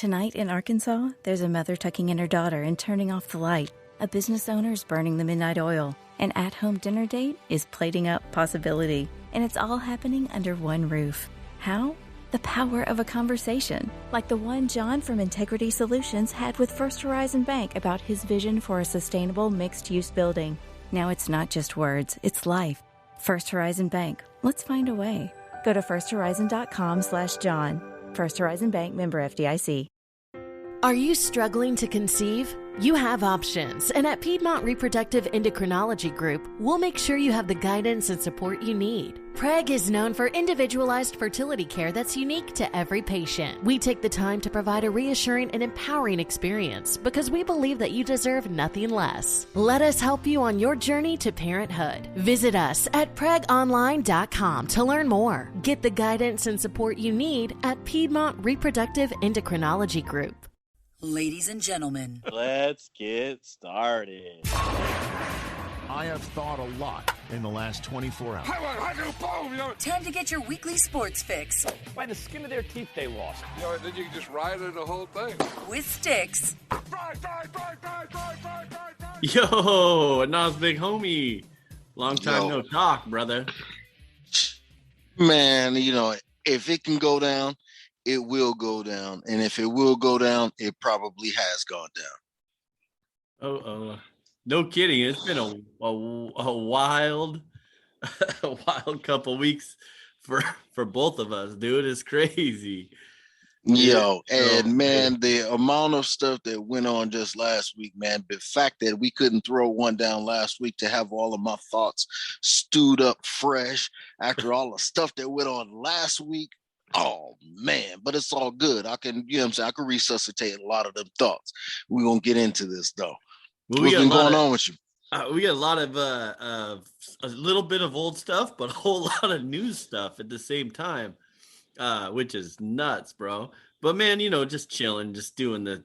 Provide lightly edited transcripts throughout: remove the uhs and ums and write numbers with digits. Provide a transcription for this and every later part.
Tonight in Arkansas, there's a mother tucking in her daughter and turning off the light. A business owner's burning the midnight oil. An at-home dinner date is plating up possibility. And it's all happening under one roof. How? The power of a conversation, like the one John from Integrity Solutions had with First Horizon Bank about his vision for a sustainable mixed-use building. Now it's not just words, it's life. First Horizon Bank. Let's find a way. Go to firsthorizon.com/John. First Horizon Bank, member FDIC. Are you struggling to conceive? You have options, and at Piedmont Reproductive Endocrinology Group, we'll make sure you have the guidance and support you need. PREG is known for individualized fertility care that's unique to every patient. We take the time to provide a reassuring and empowering experience because we believe that you deserve nothing less. Let us help you on your journey to parenthood. Visit us at pregonline.com to learn more. Get the guidance and support you need at Piedmont Reproductive Endocrinology Group. Ladies and gentlemen, let's get started. I have thought a lot in the last 24 hours. Time to get your weekly sports fix. By the skin of their teeth, they lost. You know, then you can just ride it the whole thing. With Stix. Yo, Nas big homie. Long time no talk, brother. Man, you know, if it can go down, it will go down. And if it will go down, it probably has gone down. No kidding. It's been a wild couple weeks for both of us, dude. It's crazy. Yo, and man, the amount of stuff that went on just last week, man, the fact that we couldn't throw one down last week to have all of my thoughts stewed up fresh after all the stuff that went on last week. Oh man, but it's all good. I can, you know what I'm saying? I can resuscitate a lot of them thoughts. We're gonna get into this though. What's been going on with you? We got a lot of a little bit of old stuff, but a whole lot of new stuff at the same time, which is nuts, bro. But man, you know, just chilling, just doing the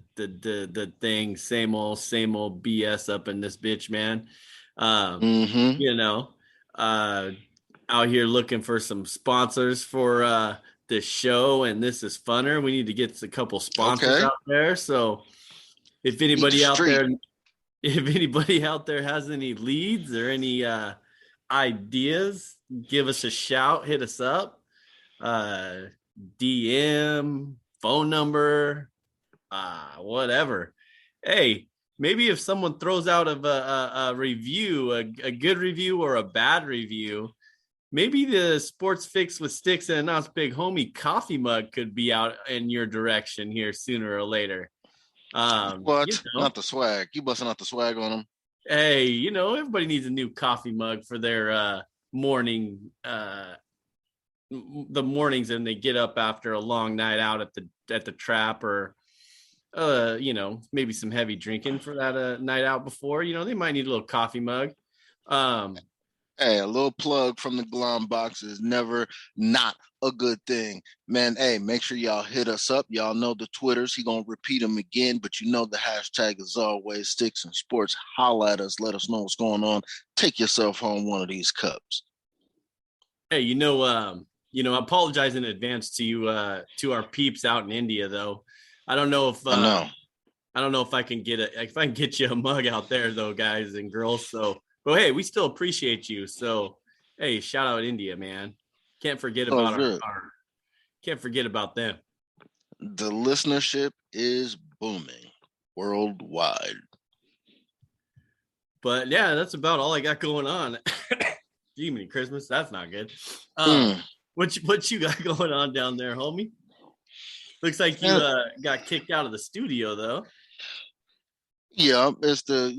thing, same old BS up in this bitch, man. You know, out here looking for some sponsors for this show, and this is funner. We need to get a couple sponsors out there. So if anybody out there has any leads or any ideas, give us a shout, hit us up, DM, phone number, whatever. Hey, maybe if someone throws out a review, a good review or a bad review, maybe the Sports Fix with Stix and Nas Big Homie coffee mug could be out in your direction here sooner or later. What? You know, not the swag. You busting out the swag on them? Hey, you know, everybody needs a new coffee mug for their morning. The mornings, and they get up after a long night out at the trap, or you know, maybe some heavy drinking for that night out before. You know, they might need a little coffee mug. Hey, a little plug from the Glom box is never not a good thing. Man, hey, make sure y'all hit us up. Y'all know the Twitters. He going to repeat them again, but you know the hashtag is always Stix and Sports. Holla at us. Let us know what's going on. Take yourself home one of these cups. Hey, you know, I apologize in advance to you, to our peeps out in India, though. I don't know if I can get you a mug out there, though, guys and girls. So, but hey, we still appreciate you. So, hey, shout out India, man. Can't forget about can't forget about them. The listenership is booming worldwide. But yeah, that's about all I got going on. Jiminy Christmas, that's not good. What you got going on down there, homie? Looks like you got kicked out of the studio, though. Yeah, it's the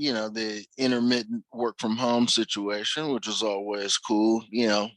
intermittent work from home situation, which is always cool. You know,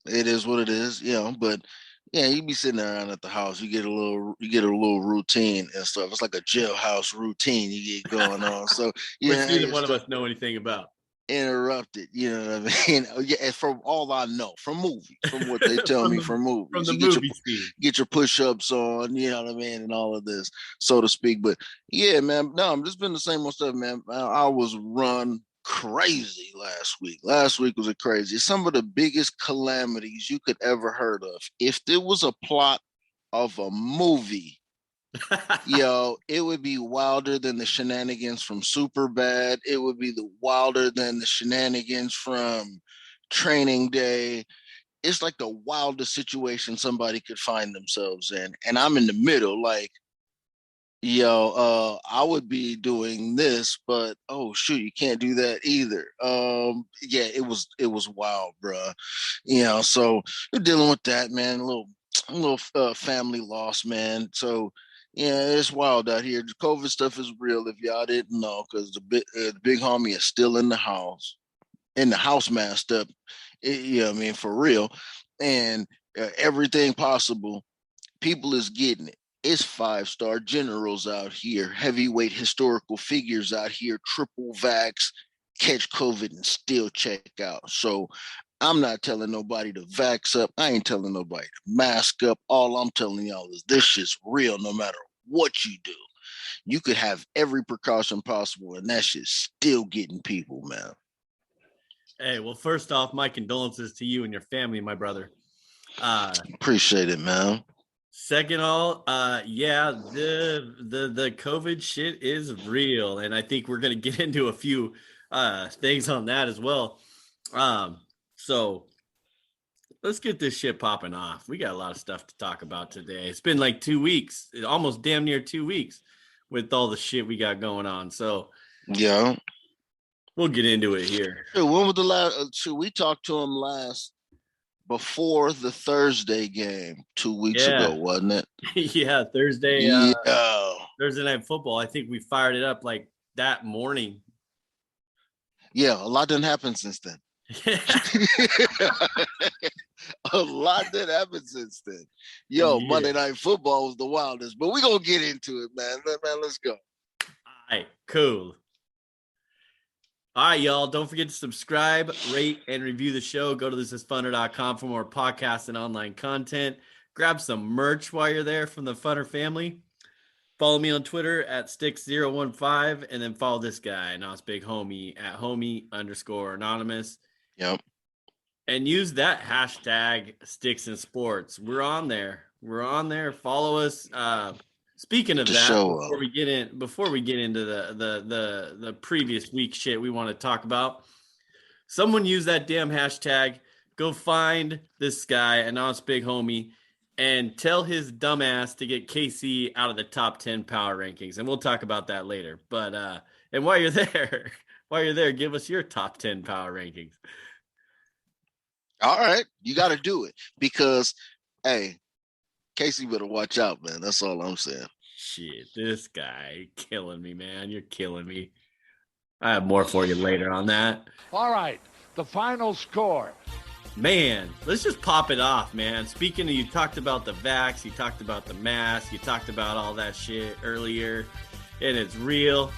it is what it is. You know, but yeah, you be sitting around at the house, you get a little routine and stuff. It's like a jailhouse routine you get going on. So yeah, neither one of us know anything about. Interrupted, you know what I mean? Yeah, from all I know, from what they tell me from movies. From the movie scene. Get your push-ups on, you know what I mean, and all of this, so to speak. But yeah, man, no, I'm just been the same old stuff, man. I was run crazy last week. Last week was crazy. Some of the biggest calamities you could ever heard of. If there was a plot of a movie Yo, it would be wilder than the shenanigans from Superbad. It would be wilder than the shenanigans from Training Day. It's like the wildest situation somebody could find themselves in. And I'm in the middle, like, I would be doing this, but oh shoot, you can't do that either. Yeah, it was wild, bruh. So we're dealing with that, man. A little family loss, man. So yeah, it's wild out here. The COVID stuff is real. If y'all didn't know, because the big homie is still in the house masked up. I mean, for real, and everything possible. People is getting it. It's 5-star generals out here, heavyweight historical figures out here, triple vax, catch COVID and still check out. So I'm not telling nobody to vax up. I ain't telling nobody to mask up. All I'm telling y'all is this shit's real no matter what you do. You could have every precaution possible and that shit's still getting people, man. Hey, well, first off, my condolences to you and your family, my brother. Appreciate it, man. Second all, yeah, the COVID shit is real, and I think we're gonna get into a few things on that as well. So let's get this shit popping off. We got a lot of stuff to talk about today. It's been like 2 weeks, almost damn near 2 weeks with all the shit we got going on. So yeah, we'll get into it here. When was the last? We talked to him last before the Thursday game 2 weeks ago, wasn't it? Yeah, Thursday. Thursday Night Football. I think we fired it up like that morning. Yeah, a lot didn't happen since then. A lot did happen since then. Yo, yeah. Monday Night Football was the wildest, but we're going to get into it, man. Let's go. All right, cool. All right, y'all. Don't forget to subscribe, rate, and review the show. Go to thisisfunner.com for more podcasts and online content. Grab some merch while you're there from the Funner family. Follow me on Twitter at Stix015, and then follow this guy, Nos Big Homie, at homie_anonymous. Yep. And use that hashtag Stix in Sports. We're on there. Follow us. Speaking of that, before we get into the previous week shit we want to talk about, someone use that damn hashtag. Go find this guy, Anonymous Big Homie, and tell his dumbass to get KC out of the top 10 power rankings, and we'll talk about that later. But and while you're there, give us your top 10 power rankings. All right, you got to do it because, hey, Casey better watch out, man. That's all I'm saying. Shit, this guy killing me, man. You're killing me. I have more for you later on that. All right, the final score. Man, let's just pop it off, man. Speaking of, you talked about the vax, you talked about the mask, you talked about all that shit earlier, and it's real.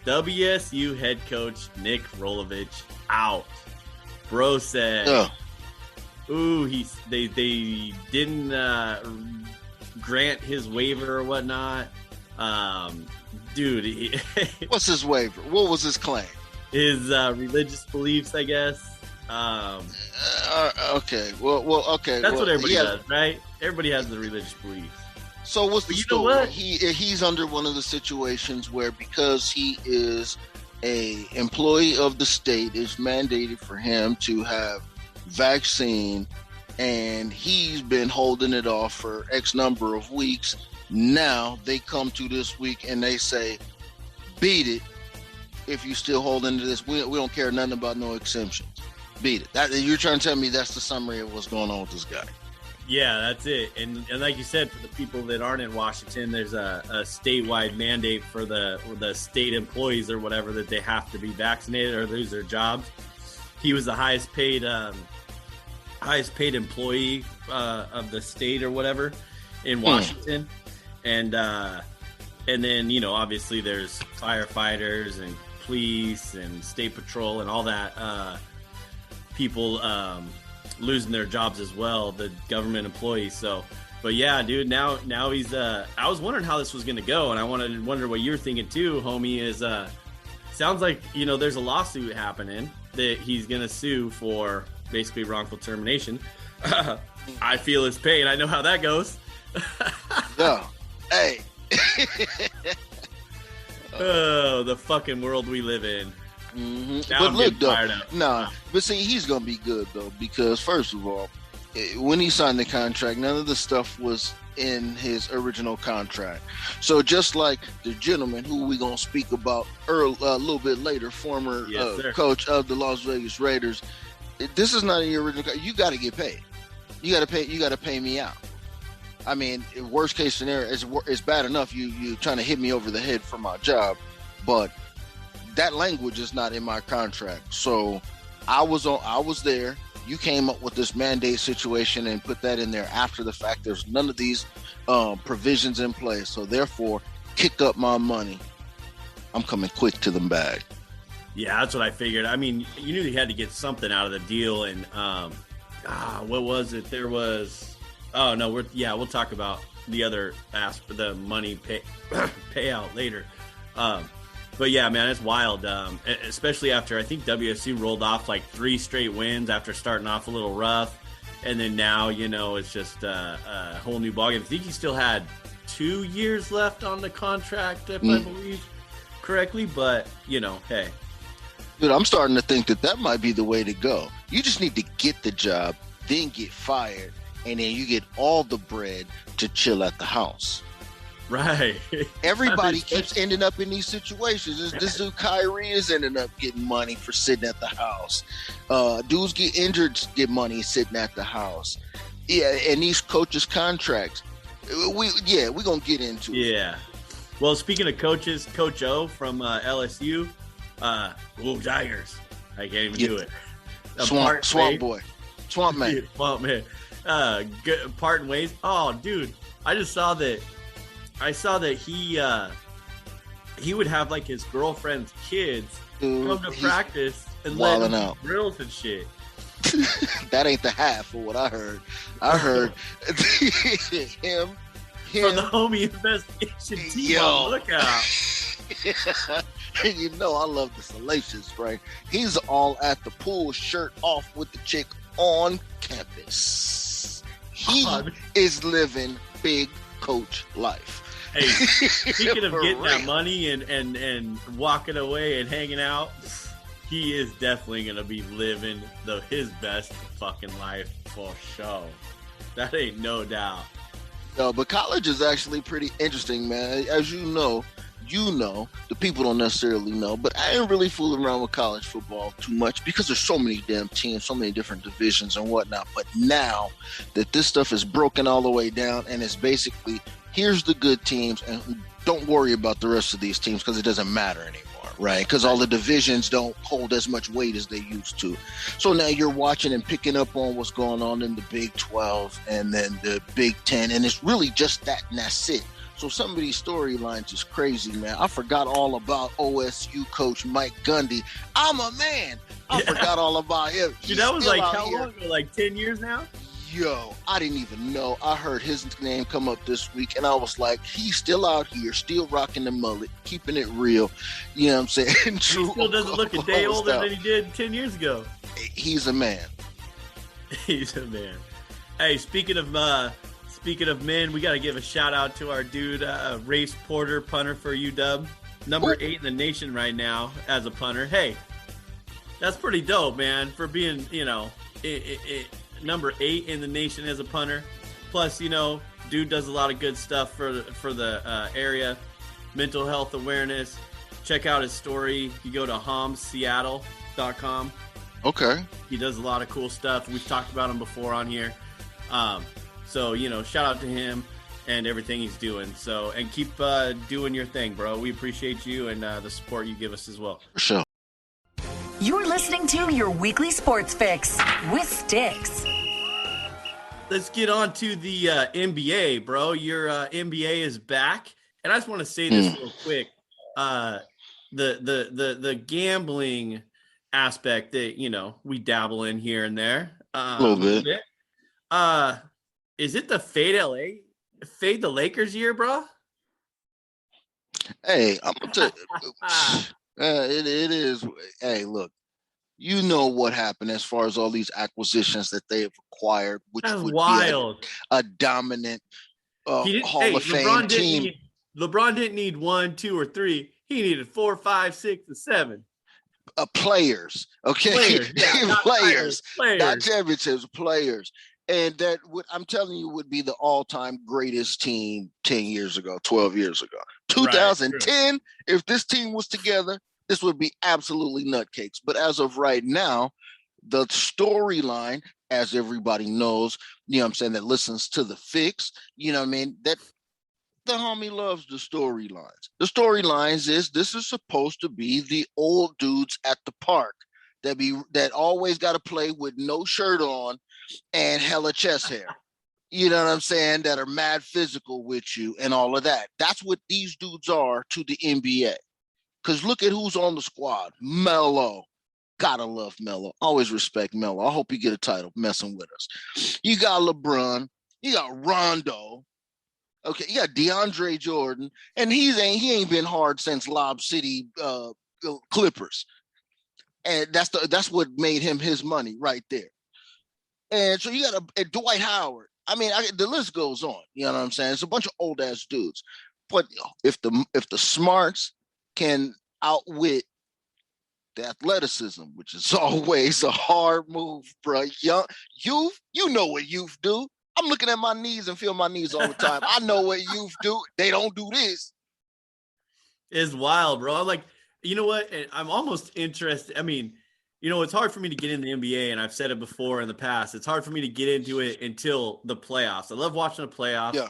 WSU head coach Nick Rolovich out. Bro said, they didn't grant his waiver or whatnot. Dude, what's his waiver? What was his claim? His religious beliefs, I guess. Okay. Well, okay. That's what everybody does, right? Everybody has the religious beliefs. So what's the story? Know what? He's under one of the situations where, because he is a employee of the state, it's mandated for him to have vaccine, and he's been holding it off for X number of weeks. Now they come to this week and they say, beat it. If you still hold into this, we don't care nothing about no exemptions. Beat it. You're trying to tell me that's the summary of what's going on with this guy. Yeah, that's it. And like you said, for the people that aren't in Washington, there's a statewide mandate for the state employees or whatever that they have to be vaccinated or lose their jobs. He was the highest paid employee of the state or whatever in Washington. And then, obviously there's firefighters and police and state patrol and all that people losing their jobs as well, the government employees. So, but yeah, dude, now he's I was wondering how this was going to go, and I wonder what you're thinking too, homie. Is sounds like there's a lawsuit happening that he's going to sue for basically wrongful termination. I feel his pain. I know how that goes. No, hey, Oh, the fucking world we live in. Mm-hmm. Now But I'm look, getting though, fired up. but see, he's gonna be good though, because first of all, when he signed the contract, none of the stuff was in his original contract. So just like the gentleman who we gonna speak about a little bit later, former coach of the Las Vegas Raiders, this is not in your original. You got to get paid. You got to pay me out. I mean, worst case scenario is bad enough. You trying to hit me over the head for my job, but that language is not in my contract. So I was there. You came up with this mandate situation and put that in there after the fact. There's none of these provisions in place. So therefore, kick up my money. I'm coming quick to them bag. Yeah, that's what I figured. I mean, you knew he had to get something out of the deal, and what was it? There was. Oh no, we'll talk about the other aspect, the money payout later. But yeah, man, it's wild. Especially after I think WSU rolled off like 3 straight wins after starting off a little rough, and then now it's just a whole new ballgame. I think he still had 2 years left on the contract, if I believe correctly. But hey, dude, I'm starting to think that might be the way to go. You just need to get the job, then get fired, and then you get all the bread to chill at the house. Right. Everybody keeps ending up in these situations. This dude Kyrie is ending up getting money for sitting at the house. Dudes get injured, get money sitting at the house. Yeah, and these coaches' contracts. We're gonna get into it. Yeah. Well, speaking of coaches, Coach O from LSU, Tigers. I can't even do it. Swamp boy. Swamp man. Swamp man. Parting ways. Oh, dude, I saw that he would have like his girlfriend's kids come to practice and let him do drills and shit. That ain't the half of what I heard. I heard him from the homie investigation team on lookout. And I love the salacious spray. He's all at the pool, shirt off with the chick on campus. He is living big coach life. Hey, speaking of getting that money and walking away and hanging out, he is definitely going to be living his best fucking life for sure. That ain't no doubt. No, but college is actually pretty interesting, man. As you know, the people don't necessarily know, but I ain't really fooling around with college football too much because there's so many damn teams, so many different divisions and whatnot. But now that this stuff is broken all the way down and it's basically, here's the good teams and don't worry about the rest of these teams because it doesn't matter anymore, right? Because all the divisions don't hold as much weight as they used to. So now you're watching and picking up on what's going on in the Big 12 and then the Big 10, and it's really just that, and that's it. So some of these storylines is crazy, man. I forgot all about OSU coach Mike Gundy. I'm a man. I forgot all about him. Dude, that was like how long ago? Like 10 years now? Yo, I didn't even know. I heard his name come up this week, and I was like, he's still out here, still rocking the mullet, keeping it real. You know what I'm saying? He still doesn't look a day older than he did 10 years ago. He's a man. He's a man. Hey, speaking of men, we got to give a shout out to our dude, Race Porter, punter for UW. Number 8 in the nation right now as a punter. Hey, that's pretty dope, man, for being, number 8 in the nation as a punter. Plus, dude does a lot of good stuff for the area. Mental health awareness. Check out his story. You go to homseattle.com. Okay. He does a lot of cool stuff. We've talked about him before on here. So, shout out to him and everything he's doing. So, and keep doing your thing, bro. We appreciate you and the support you give us as well. For sure. You're listening to your weekly sports fix with Stix. Let's get on to the NBA, bro. Your NBA is back. And I just want to say this real quick. The gambling aspect that, we dabble in here and there. A little bit. Is it the fade the Lakers year, bro? Hey, I'm gonna tell you, it is. Hey, look, you know what happened as far as all these acquisitions that they have acquired, which would wild. Be a dominant Hall of Fame team. LeBron didn't need 1, 2, or 3. He needed 4, 5, 6, and 7. Players, okay, Players, yeah, players, players, not championships, players. And that would, I'm telling you, would be the all-time greatest team 10 years ago, 12 years ago. 2010, right, if this team was together, this would be absolutely nutcakes. But as of right now, the storyline, as everybody knows, you know what I'm saying, that listens to the fix, you know what I mean, that the homie loves the storylines. The storylines is this is supposed to be the old dudes at the park that always got to play with no shirt on and hella chest hair. You know what I'm saying? That are mad physical with you and all of that. That's what these dudes are to the NBA. Because look at who's on the squad. Melo. Gotta love Melo. Always respect Melo. I hope you get a title messing with us. You got LeBron. You got Rondo. Okay, you got DeAndre Jordan. And he ain't been hard since Lob City Clippers. And that's what made him his money right there. And so you got a Dwight Howard. I mean, the list goes on. You know what I'm saying? It's a bunch of old ass dudes. But if the smarts can outwit the athleticism, which is always a hard move, bro. Young youth, you know what youth do. I'm looking at my knees and feel my knees all the time. I know what youth do. They don't do this. It's wild, bro. I'm like, you know what? I'm almost interested. I mean, you know, it's hard for me to get in the NBA, and I've said it before in the past. It's hard for me to get into it until the playoffs. I love watching the playoffs. Yeah.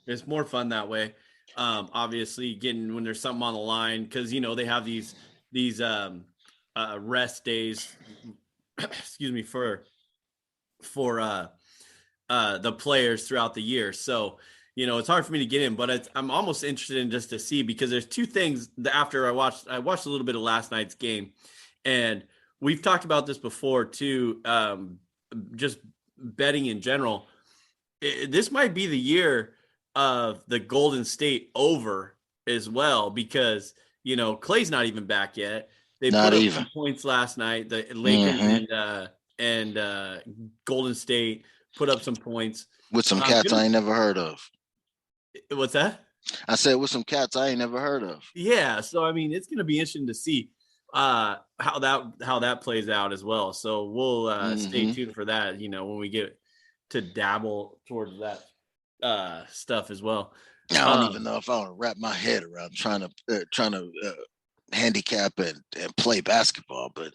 It's more fun that way. Obviously, getting when there's something on the line because, you know, they have these rest days, excuse me, for the players throughout the year. So, you know, it's hard for me to get in, but I'm almost interested in just to see because there's two things that after I watched a little bit of last night's game, and we've talked about this before too, just betting in general. This might be the year of the Golden State over as well because, you know, Klay's not even back yet. They put up some points last night. The Lakers and Golden State put up some points. With some cats I ain't never heard of. What's that? I said with some cats I ain't never heard of. Yeah, so I mean, it's going to be interesting to see how that plays out as well. So we'll stay tuned for that. You know, when we get to dabble towards that stuff as well. I don't even know if I want to wrap my head around trying to handicap and play basketball, but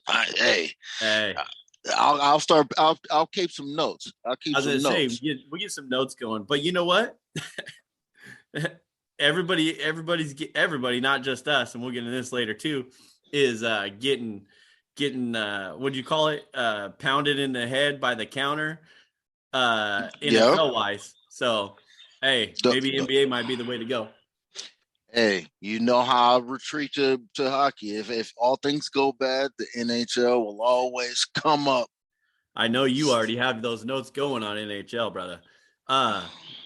I'll start. I'll keep some notes. I'll keep some notes. We get some notes going, but you know what? everybody, not just us, and we'll get into this later too, is getting what do you call it? Pounded in the head by the counter, NFL wise. So, hey, maybe NBA might be the way to go. Hey, you know how I retreat to hockey. If all things go bad, the NHL will always come up. I know you already have those notes going on NHL, brother.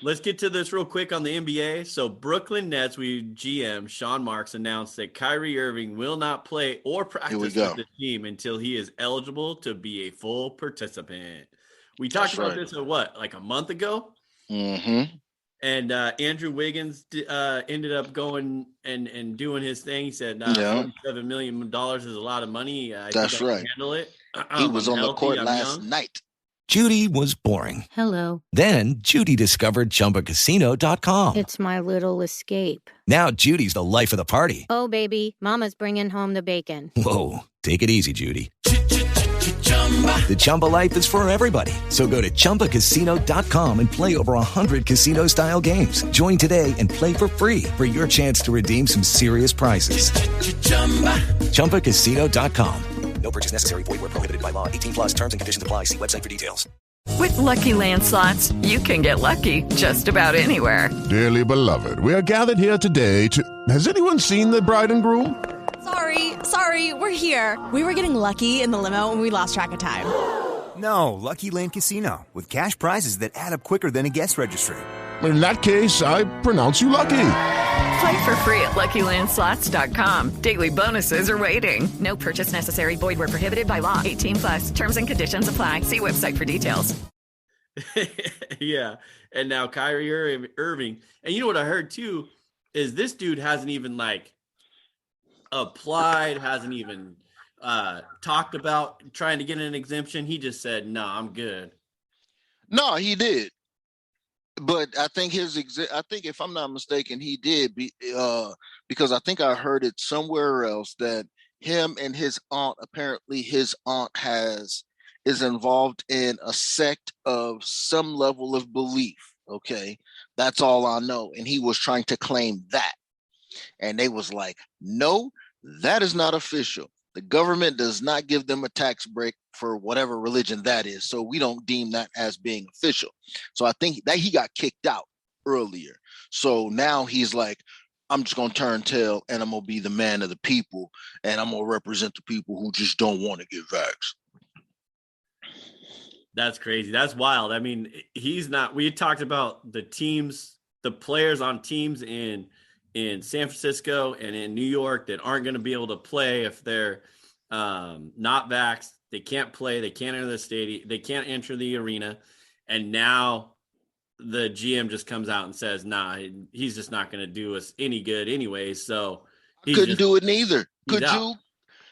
Let's get to this real quick on the NBA. So Brooklyn Nets, GM Sean Marks announced that Kyrie Irving will not play or practice with the team until he is eligible to be a full participant. We talked about this like a month ago? Mm-hmm. And Andrew Wiggins ended up going and doing his thing. He said, $47 million is a lot of money. That's right. Handle it. He was on the court last night. Judy was boring. Hello. Then Judy discovered ChumbaCasino.com. It's my little escape. Now Judy's the life of the party. Oh, baby, mama's bringing home the bacon. Whoa, take it easy, Judy. The Chumba life is for everybody. So go to ChumbaCasino.com and play over 100 casino-style games. Join today and play for free for your chance to redeem some serious prizes. ChumbaCasino.com. No purchase necessary. Void where prohibited by law. 18+ terms and conditions apply. See website for details. With Lucky Land Slots, you can get lucky just about anywhere. Dearly beloved, we are gathered here today to... Has anyone seen the bride and groom? Sorry, we're here. We were getting lucky in the limo and we lost track of time. No, Lucky Land Casino, with cash prizes that add up quicker than a guest registry. In that case, I pronounce you lucky. Play for free at LuckyLandSlots.com. Daily bonuses are waiting. No purchase necessary. Void where prohibited by law. 18+. Terms and conditions apply. See website for details. Yeah, and now Kyrie Irving. And you know what I heard too is this dude hasn't even like applied, hasn't even talked about trying to get an exemption. He just said, "No, I'm good." No, he did. But I think I think if I'm not mistaken, he did because I think I heard it somewhere else that him and his aunt, apparently his aunt is involved in a sect of some level of belief. Okay. That's all I know. And he was trying to claim that. And they was like, no, that is not official. The government does not give them a tax break for whatever religion that is. So we don't deem that as being official. So I think that he got kicked out earlier. So now he's like, I'm just going to turn tail and I'm going to be the man of the people. And I'm going to represent the people who just don't want to get vaxxed. That's crazy. That's wild. I mean, he's not, we talked about the teams, the players on teams in San Francisco and in New York that aren't going to be able to play if they're not vaxxed. They can't play. They can't enter the stadium. They can't enter the arena. And now the GM just comes out and says, nah, he's just not going to do us any good anyway. So he couldn't do it neither. Could you?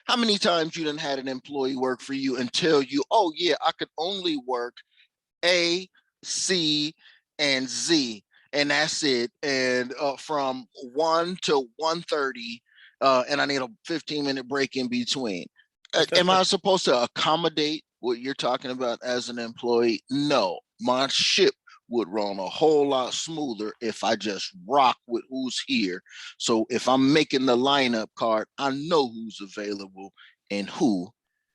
How many times you done had an employee work for you and tell you, oh yeah, I could only work A, C, and Z, and that's it. And from 1 to 1:30, and I need a 15-minute break in between. Am I supposed to accommodate what you're talking about as an employee? No, my ship would run a whole lot smoother if I just rock with who's here. So if I'm making the lineup card, I know who's available and who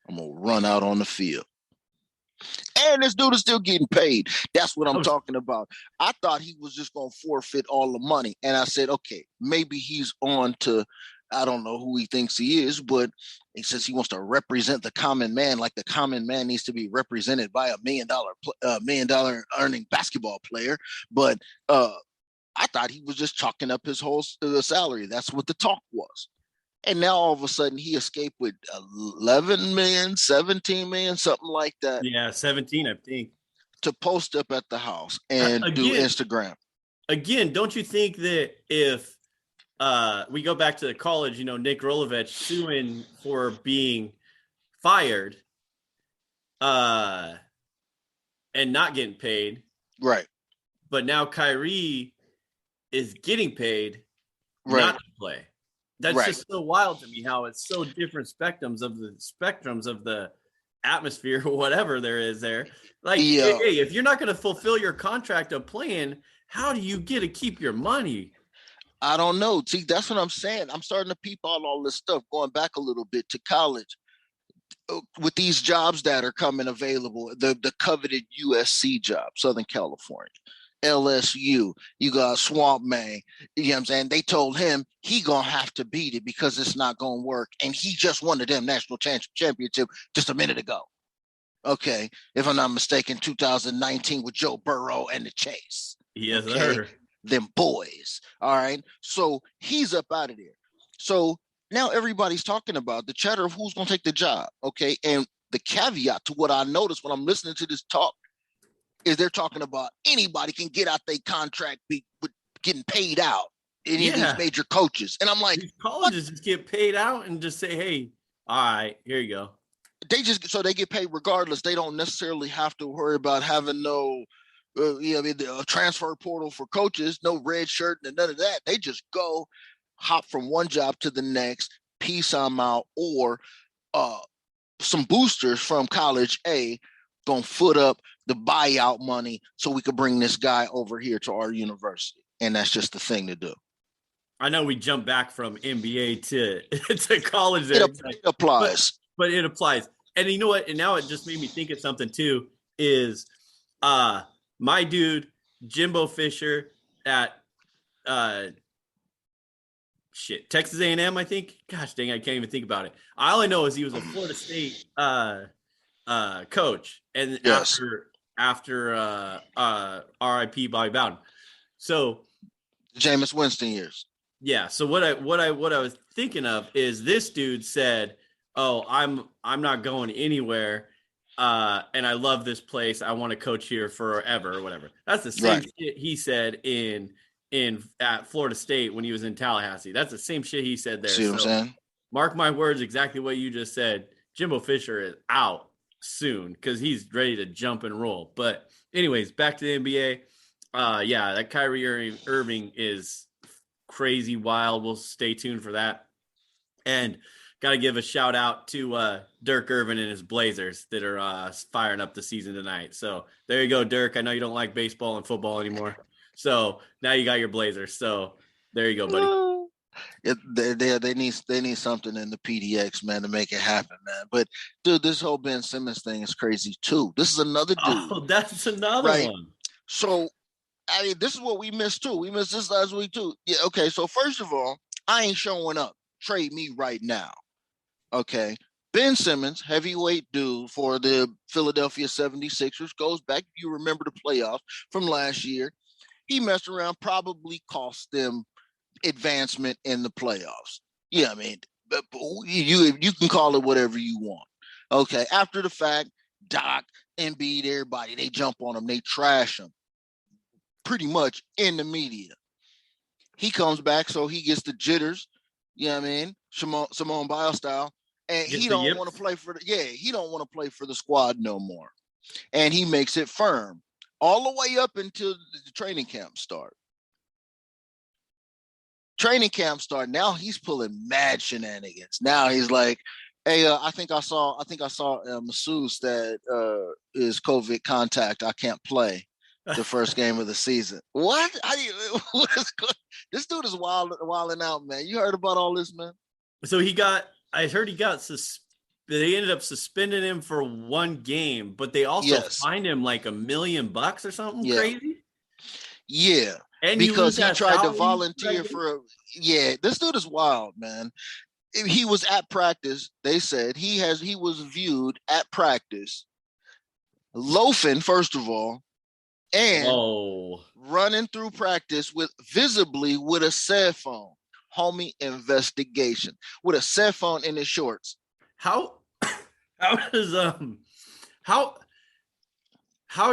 I'm going to run out on the field. And this dude is still getting paid. That's what I'm talking about. I thought he was just going to forfeit all the money. And I said, okay, maybe he's on to, I don't know who he thinks he is, but he says he wants to represent the common man, like the common man needs to be represented by $1 million earning basketball player. But I thought he was just chalking up his whole salary. That's what the talk was. And now all of a sudden he escaped with 11 million, 17 million, something like that. Yeah, 17, I think. To post up at the house and do Instagram. Again, don't you think that if we go back to the college, Nick Rolovich suing for being fired and not getting paid. Right. But now Kyrie is getting paid not to play. That's just so wild to me how it's so different spectrums of the atmosphere or whatever there is there. Like, hey, if you're not going to fulfill your contract of playing, how do you get to keep your money? I don't know. See, that's what I'm saying. I'm starting to peep out all this stuff, going back a little bit to college with these jobs that are coming available, the coveted USC job, Southern California, LSU, you got Swamp Man, you know what I'm saying? They told him he gonna have to beat it because it's not gonna work. And he just won the damn national championship just a minute ago. Okay, if I'm not mistaken, 2019 with Joe Burrow and the Chase. Yes, okay? sir. Them boys. All right. So he's up out of there. So now everybody's talking about the chatter of who's going to take the job. Okay. And the caveat to what I noticed when I'm listening to this talk is they're talking about anybody can get out their contract with getting paid out. Any of these major coaches. And I'm like, these colleges just get paid out and just say, hey, all right, here you go. They get paid regardless. They don't necessarily have to worry about having no the transfer portal for coaches, no red shirt and none of that. They just go hop from one job to the next, peace, I'm out, or some boosters from college A gonna foot up the buyout money so we could bring this guy over here to our university. And that's just the thing to do. I know we jump back from NBA to college there. It applies. But it applies. And you know what? And now it just made me think of something too, is my dude, Jimbo Fisher at Texas A&M, I think. Gosh dang, I can't even think about it. All I know is he was a Florida State coach, and after R.I.P. Bobby Bowden. So Jameis Winston years. Yeah. So what I was thinking of is this dude said, "Oh, I'm not going anywhere." And I love this place. I want to coach here forever or whatever. That's the same shit he said in at Florida State when he was in Tallahassee. That's the same shit he said there. See what I'm saying? Mark my words, exactly what you just said. Jimbo Fisher is out soon because he's ready to jump and roll. But anyways, back to the NBA. Yeah, that Kyrie Irving is crazy wild. We'll stay tuned for that. And got to give a shout out to Dirk Irvin and his Blazers that are firing up the season tonight. So there you go, Dirk. I know you don't like baseball and football anymore. So now you got your Blazers. So there you go, buddy. They need something in the PDX, man, to make it happen, man. But dude, this whole Ben Simmons thing is crazy too. This is another dude. Oh, that's another one. So I mean, this is what we missed too. We missed this last week too. Yeah, okay. So first of all, I ain't showing up. Trade me right now. Okay. Ben Simmons, heavyweight dude for the Philadelphia 76ers, goes back, if you remember the playoffs from last year. He messed around, probably cost them advancement in the playoffs. Yeah, I mean, you can call it whatever you want. Okay. After the fact, Doc, Embiid, everybody, they jump on him. They trash him pretty much in the media. He comes back, so he gets the jitters. You know what I mean? Simone Biles style. And he don't want to play for he don't want to play for the squad no more. And he makes it firm all the way up until the training camp start. Now he's pulling mad shenanigans. Now he's like, hey, I think I saw Masseuse that is COVID contact. I can't play the first game of the season. What? This dude is wilding out, man. You heard about all this, man? So I heard he got they ended up suspending him for one game, but they also fined him like $1 million or something crazy. Yeah. And because he tried to volunteer for this dude is wild, man. He was at practice. They said he was viewed at practice loafing, first of all, and running through practice visibly with a cell phone. Homie, investigation with a cell phone in his shorts. How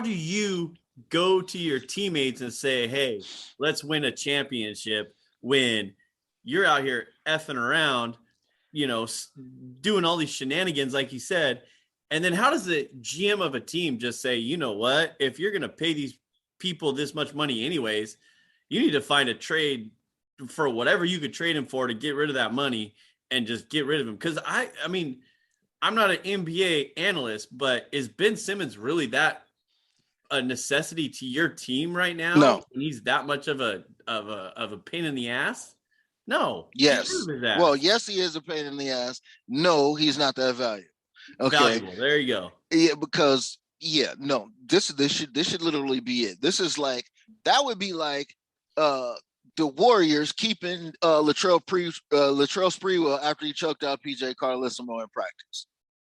do you go to your teammates and say, hey, let's win a championship when you're out here effing around, doing all these shenanigans, like you said? And then how does the GM of a team just say, you know what, if you're going to pay these people this much money anyways, you need to find a trade for whatever you could trade him for to get rid of that money and just get rid of him? Because I mean, I'm not an NBA analyst, but is Ben Simmons really that a necessity to your team right now? No. When he's that much of a pain in the ass? No. Yes. Well, yes, he is a pain in the ass. No, he's not that valuable. Okay. Valuable. There you go. Yeah, because no, this should literally be it. This is like, that would be like the Warriors keeping Latrell Sprewell after he choked out PJ Carlesimo in practice.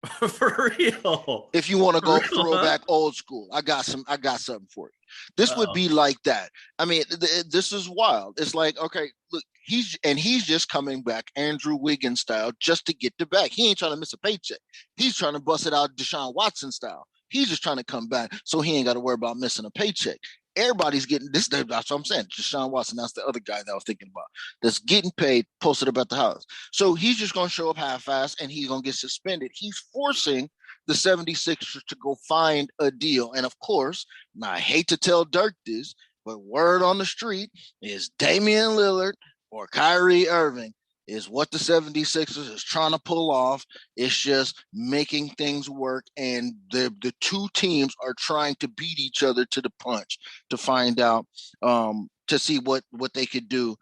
For real. If you want to go throw back old school, I got something for you. This would be like that. I mean, this is wild. It's like, okay, look, he's just coming back Andrew Wiggins style just to get the bag. He ain't trying to miss a paycheck. He's trying to bust it out Deshaun Watson style. He's just trying to come back so he ain't got to worry about missing a paycheck. Everybody's getting this. That's what I'm saying. Deshaun Watson, that's the other guy that I was thinking about, that's getting paid, posted up at the house. So he's just going to show up half-assed and he's going to get suspended. He's forcing the 76ers to go find a deal. And of course, I hate to tell Dirk this, but word on the street is Damian Lillard or Kyrie Irving is what the 76ers is trying to pull off. It's just making things work, and the two teams are trying to beat each other to the punch to find out, to see what they could do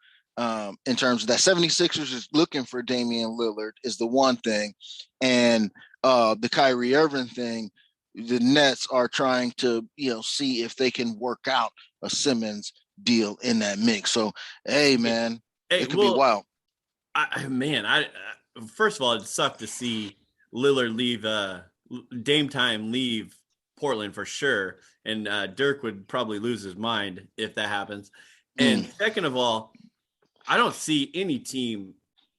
in terms of that. 76ers is looking for Damian Lillard is the one thing, and the Kyrie Irving thing, the Nets are trying to see if they can work out a Simmons deal in that mix. So, hey, man, it could be wild. First of all, it sucked to see Lillard leave, Dame Time leave Portland for sure. And Dirk would probably lose his mind if that happens. And second of all, I don't see any team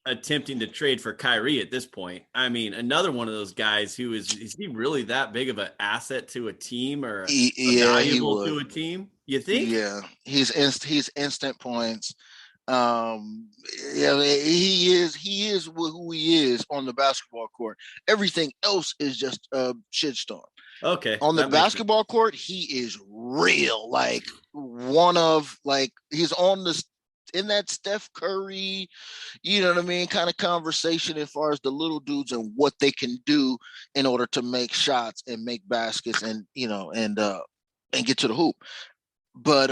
attempting to trade for Kyrie at this point. I mean, another one of those guys who is he really that big of an asset to a team or valuable to a team? You think? Yeah, he's instant points. Yeah, he is who he is on the basketball court. Everything else is just a shitstorm. Okay. On the basketball court, he is real. Like he's on the in that Steph Curry, you know what I mean, kind of conversation as far as the little dudes and what they can do in order to make shots and make baskets and and get to the hoop. But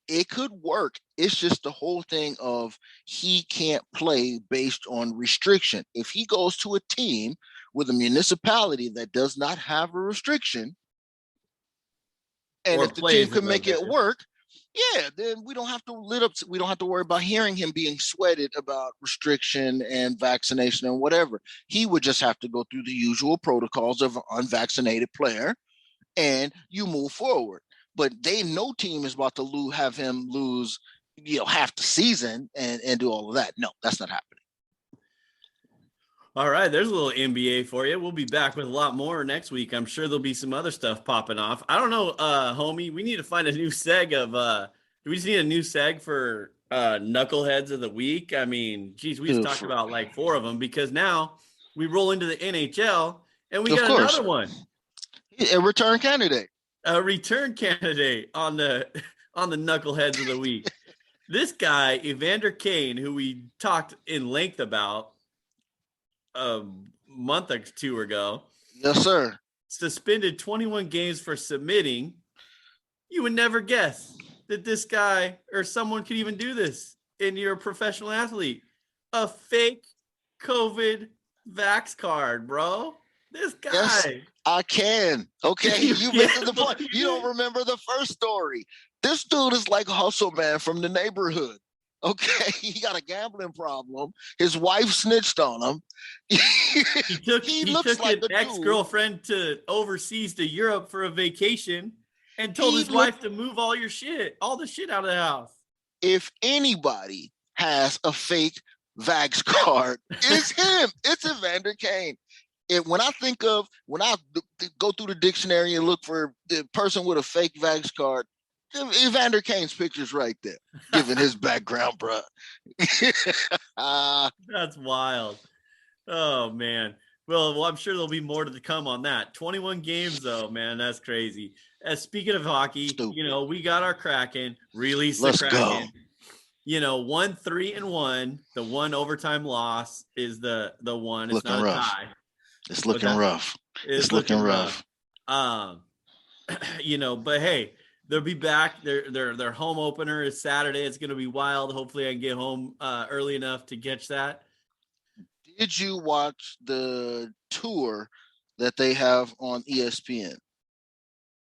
it could work. It's just the whole thing of he can't play based on restriction. If he goes to a team with a municipality that does not have a restriction, and if the team can make it work, yeah, then we don't have to worry about hearing him being sweated about restriction and vaccination and whatever. He would just have to go through the usual protocols of an unvaccinated player, and you move forward. But no team is about to have him lose, half the season and do all of that. No, that's not happening. All right, there's a little NBA for you. We'll be back with a lot more next week. I'm sure there'll be some other stuff popping off. I don't know, homie. We need to find a new seg of do we just need a new seg for Knuckleheads of the Week? I mean, geez, we just talked about like 4 of them because now we roll into the NHL and we got another one. A return candidate. A return candidate on the Knuckleheads of the Week. This guy, Evander Kane, who we talked in length about a month or 2 ago. Yes, sir. Suspended 21 games for submitting. You would never guess that this guy or someone could even do this and you're a professional athlete. A fake COVID vax card, bro. This guy. Yes, I can. Okay, you missed the point. You don't remember the first story. This dude is like a hustle man from the neighborhood. Okay, he got a gambling problem. His wife snitched on him. He took an ex-girlfriend to overseas to Europe for a vacation and told his wife to move all the shit out of the house. If anybody has a fake vax card, it's him. It's Evander Kane. When I go through the dictionary and look for the person with a fake vax card, Evander Kane's picture's right there, given his background, bro. That's wild. Oh, man. Well, I'm sure there'll be more to come on that. 21 games, though, man. That's crazy. Speaking of hockey, we got our Kraken. Release the Kraken. Go. 1-3-1. The one overtime loss is the one. It's looking not rough. A tie. It's looking rough. It's looking rough. But hey, they'll be back. Their home opener is Saturday. It's going to be wild. Hopefully I can get home early enough to catch that. Did you watch the tour that they have on ESPN?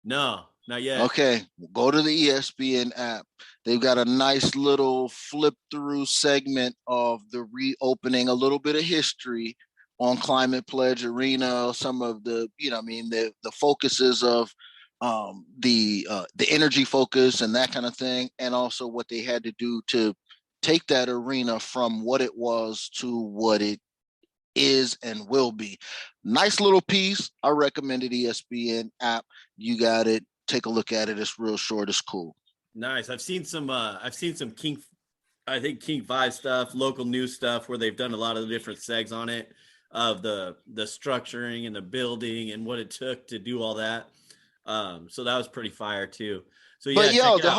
No, not yet. Okay, go to the ESPN app. They've got a nice little flip through segment of the reopening, a little bit of history on Climate Pledge Arena, some of the, the focuses of the energy focus and that kind of thing, and also what they had to do to take that arena from what it was to what it is and will be. Nice little piece. I recommended ESPN app. You got it. Take a look at it. It's real short. It's cool. Nice. I've seen some King 5 stuff, local news stuff where they've done a lot of the different segs on it of the structuring and the building and what it took to do all that. So that was pretty fire too. So yeah, but the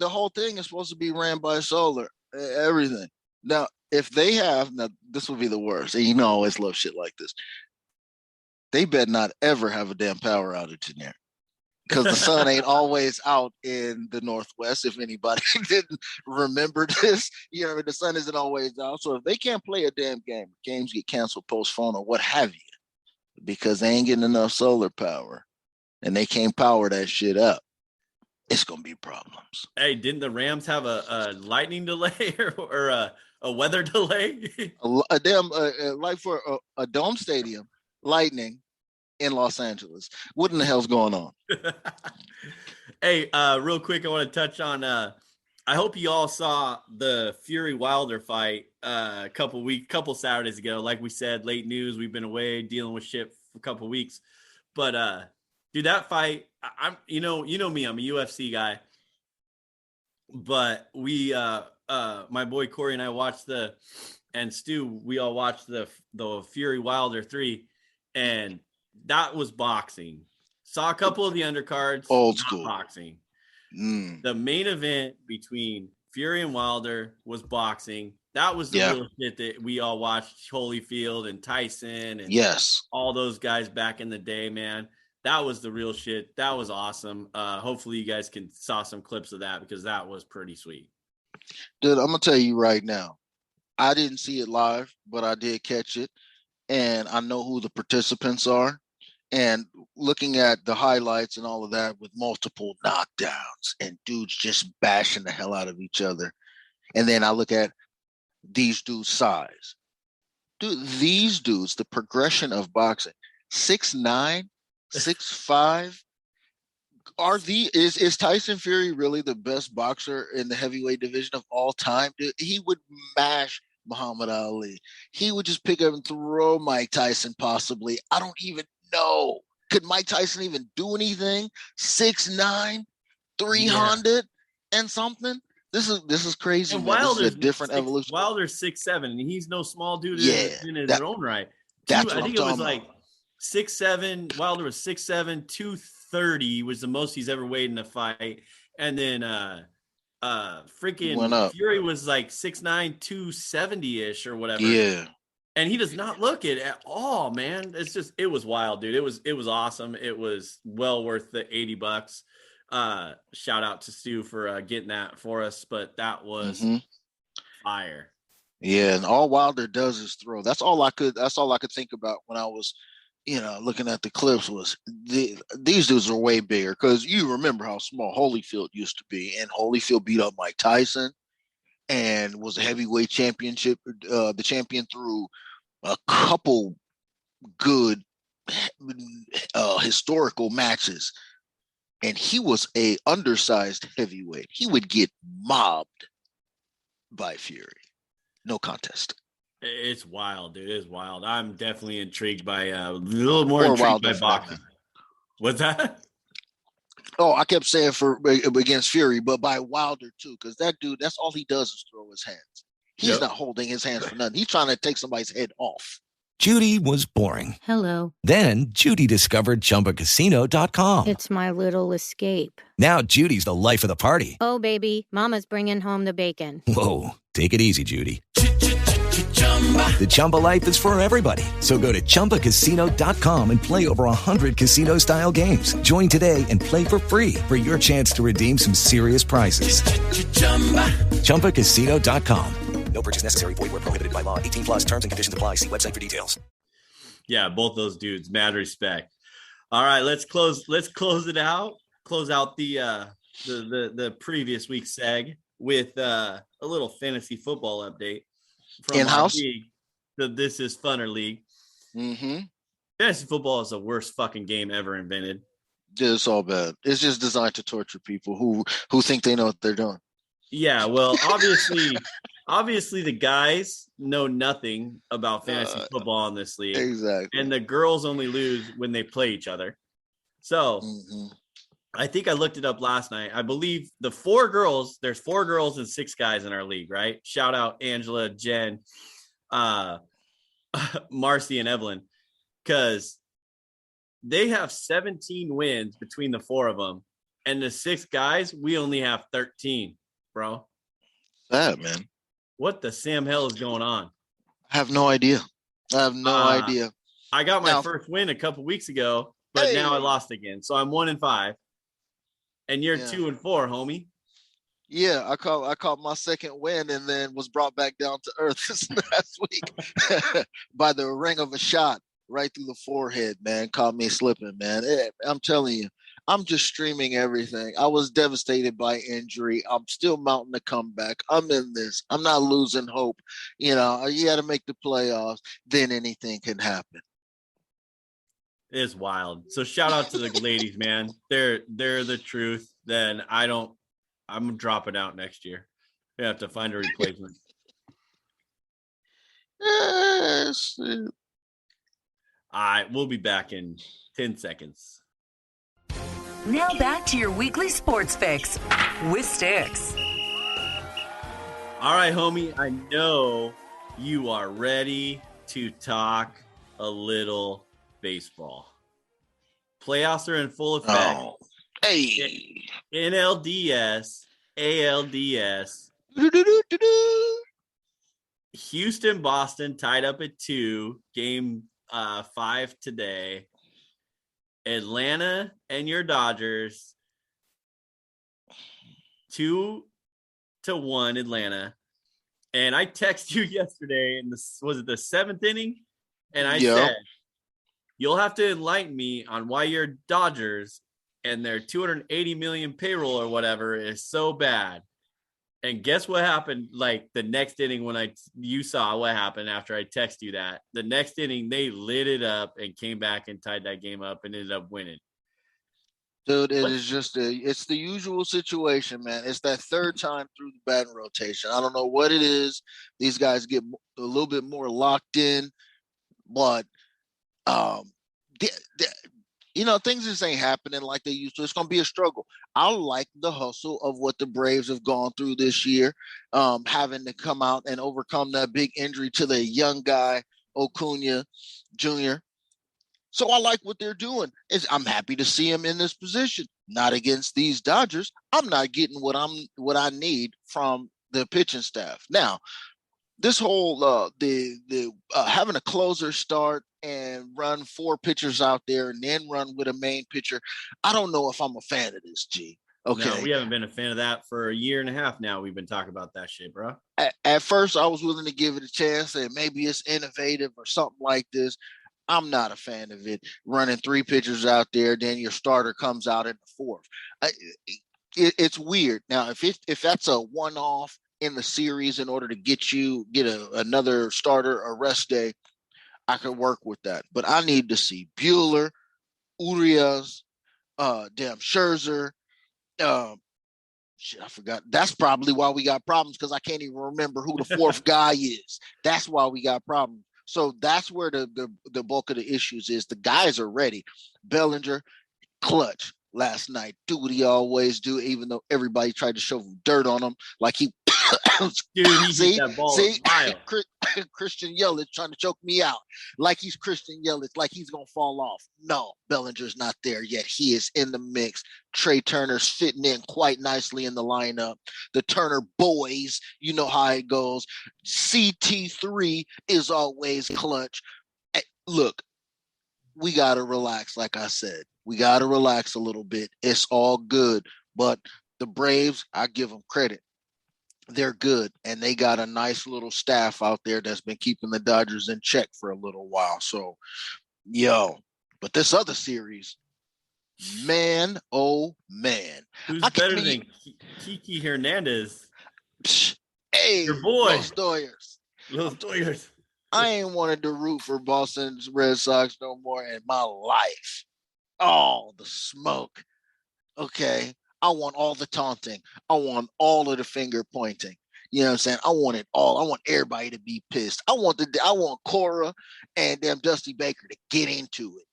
whole thing is supposed to be ran by solar, everything. Now, if they have, this would be the worst. And I always love shit like this. They better not ever have a damn power outage in there, because the sun ain't always out in the Northwest. If anybody didn't remember this, the sun isn't always out. So if they can't play a damn game, games get canceled, postponed, or what have you, because they ain't getting enough solar power and they can't power that shit up, it's going to be problems. Hey, didn't the Rams have a lightning delay or a weather delay? a damn, like for a dome stadium, lightning in Los Angeles. What in the hell's going on? Hey, real quick, I want to touch on, I hope you all saw the Fury Wilder fight a couple Saturdays ago. Like we said, late news. We've been away dealing with shit for a couple weeks. But, dude, that fight I'm you know me, I'm a UFC guy, but we my boy Corey and I watched and Stu, we all watched the Fury Wilder 3, and that was boxing. Saw a couple of the undercards, Old not school boxing. The main event between Fury and Wilder was boxing. That was the real shit that we all watched. Holyfield and Tyson and all those guys back in the day, man. That was the real shit. That was awesome. Hopefully you guys saw some clips of that, because that was pretty sweet. Dude, I'm going to tell you right now, I didn't see it live, but I did catch it. And I know who the participants are. And looking at the highlights and all of that with multiple knockdowns and dudes just bashing the hell out of each other. And then I look at these dudes' size. Dude, these dudes, the progression of boxing, 6'9", 6'5". Is Tyson Fury really the best boxer in the heavyweight division of all time? Dude, he would mash Muhammad Ali. He would just pick up and throw Mike Tyson, possibly. I don't even know. Could Mike Tyson even do anything? 6'9", 300 and something? This is crazy, and man. This is a different evolution. Wilder's 6'7", and he's no small dude in his own right. I think it was like 6'7". Wilder was 6'7", 230 was the most he's ever weighed in a fight. And then freaking Fury was like 6'9", 270-ish or whatever. Yeah. And he does not look it at all, man. It was wild, dude. It was awesome. It was well worth the $80. Shout out to Stu for getting that for us, but that was fire. Yeah, and all Wilder does is throw. That's all I could think about when I was, looking at the clips was these dudes are way bigger, because you remember how small Holyfield used to be, and Holyfield beat up Mike Tyson and was a heavyweight the champion through a couple good historical matches. And he was a undersized heavyweight. He would get mobbed by Fury. No contest. It's wild, dude. It's wild. I'm definitely intrigued by a little more intrigued by boxing. What's that? Oh, I kept saying against Fury, but by Wilder too, because that dude, that's all he does is throw his hands. He's not holding his hands for nothing. He's trying to take somebody's head off. Judy was boring. Hello. Then Judy discovered ChumbaCasino.com. It's my little escape. Now Judy's the life of the party. Oh, baby, mama's bringing home the bacon. Whoa, take it easy, Judy. The Chumba life is for everybody. So go to ChumbaCasino.com and play over 100 casino-style games. Join today and play for free for your chance to redeem some serious prizes. ChumbaCasino.com. No purchase necessary. Void where prohibited by law. 18+ terms and conditions apply. See website for details. Yeah, both those dudes, mad respect. All right, let's close it out. Close out the previous week's seg with a little fantasy football update from in-house league, the This Is Funner League. Fantasy football is the worst fucking game ever invented. It's all bad. It's just designed to torture people who think they know what they're doing. Yeah, well, obviously the guys know nothing about fantasy football in this league. Exactly. And the girls only lose when they play each other. So I think I looked it up last night. I believe there's 4 girls and 6 guys in our league, right? Shout out Angela, Jen, Marcy, and Evelyn, because they have 17 wins between the 4 of them. And the 6 guys, we only have 13, bro. That, man. What the Sam hell is going on? I have no idea. I got my first win a couple weeks ago, but now I lost again. So I'm 1-5. And you're 2-4, homie. Yeah, I caught my second win and then was brought back down to earth this last week by the ring of a shot right through the forehead, man. Caught me slipping, man. I'm telling you, I'm just streaming everything. I was devastated by injury. I'm still mounting the comeback. I'm in this. I'm not losing hope. You got to make the playoffs. Then anything can happen. It's wild. So shout out to the ladies, man. They're the truth. Then I'm dropping out next year. We have to find a replacement. All right, we'll be back in 10 seconds. Now back to your weekly sports fix with Stix. All right, homie, I know you are ready to talk a little baseball. Playoffs are in full effect. Oh. Hey. NLDS, ALDS. Houston, Boston tied up at 2, game 5 today. Atlanta and your Dodgers 2-1 Atlanta. And I texted you yesterday in was it the 7th inning? And I said, you'll have to enlighten me on why your Dodgers and their 280 million payroll or whatever is so bad. And guess what happened? Like the next inning, when you saw what happened after I texted you that. The next inning, they lit it up and came back and tied that game up and ended up winning. Dude, it's the usual situation, man. It's that third time through the batting rotation. I don't know what it is. These guys get a little bit more locked in, but things just ain't happening like they used to. It's going to be a struggle. I like the hustle of what the Braves have gone through this year, having to come out and overcome that big injury to the young guy, Acuna Jr. So I like what they're doing. I'm happy to see him in this position. Not against these Dodgers. I'm not getting what I need from the pitching staff. Now, this whole having a closer start and run 4 pitchers out there and then run with a main pitcher, I don't know if I'm a fan of this, G. Okay. No, we haven't been a fan of that for a year and a half now. We've been talking about that shit, bro. At first, I was willing to give it a chance, and maybe it's innovative or something like this. I'm not a fan of it. Running 3 pitchers out there, then your starter comes out in the 4th. It's weird. Now, if that's a one-off in the series in order to get another starter a rest day, I could work with that. But I need to see Buehler, Urias, Scherzer. Shit, I forgot. That's probably why we got problems, because I can't even remember who the 4th guy is. That's why we got problems. So that's where the bulk of the issues is. The guys are ready. Bellinger, clutch last night. Do what he always do, even though everybody tried to shove dirt on him. Like he Dude, he hit that ball a mile. Christian Yelich trying to choke me out. Like he's Christian Yelich, like he's going to fall off. No, Bellinger's not there yet. He is in the mix. Trey Turner's fitting in quite nicely in the lineup. The Turner boys, you know how it goes. CT3 is always clutch. Hey, look, we got to relax, like I said. We got to relax a little bit. It's all good. But the Braves, I give them credit. They're good, and they got a nice little staff out there that's been keeping the Dodgers in check for a little while. So, but this other series, man, oh man. Who's better than Kiki Hernandez? Hey, your boy. Los Doyers. I ain't wanted to root for Boston's Red Sox no more in my life. Oh, the smoke. Okay. I want all the taunting. I want all of the finger pointing. You know what I'm saying? I want it all. I want everybody to be pissed. I want Cora and Dusty Baker to get into it.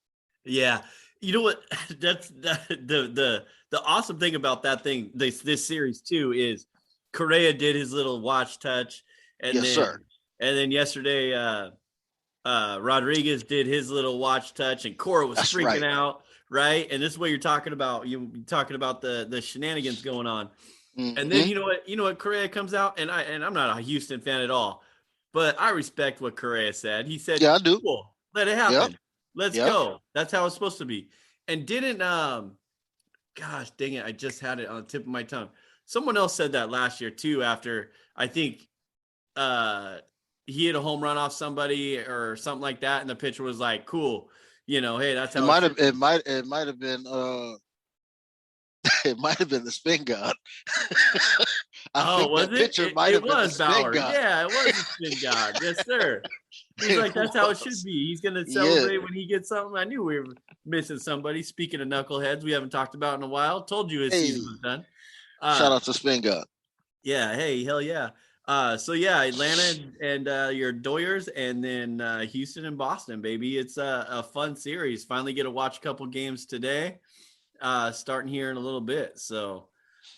Yeah. You know what? That's the awesome thing about that thing, this series too, is Correa did his little watch touch. And then yesterday, Rodriguez did his little watch touch, and Cora was freaking out. Right. And this is what you're talking about. You're talking about the shenanigans going on. Mm-hmm. And then you know what? Correa comes out, and I'm not a Houston fan at all, but I respect what Correa said. He said, "Yeah, I do. Cool. Let it happen. Yep. Let's go. That's how it's supposed to be." And didn't gosh dang it, I just had it on the tip of my tongue. Someone else said that last year too, after I think he hit a home run off somebody or something like that, and the pitcher was like, "Cool. You know, hey, that's how it might have been it might have been the spin god." Was it? It was Bauer. Yeah, it was the spin god. Yes, sir. He's like, that's how it should be. He's gonna celebrate when he gets something. I knew we were missing somebody. Speaking of knuckleheads, we haven't talked about in a while. Told you his season was done. Shout out to spin god. Yeah. Hey, hell yeah. Atlanta and your Doyers, and then Houston and Boston, baby. It's a fun series. Finally get to watch a couple games today. starting here in a little bit. So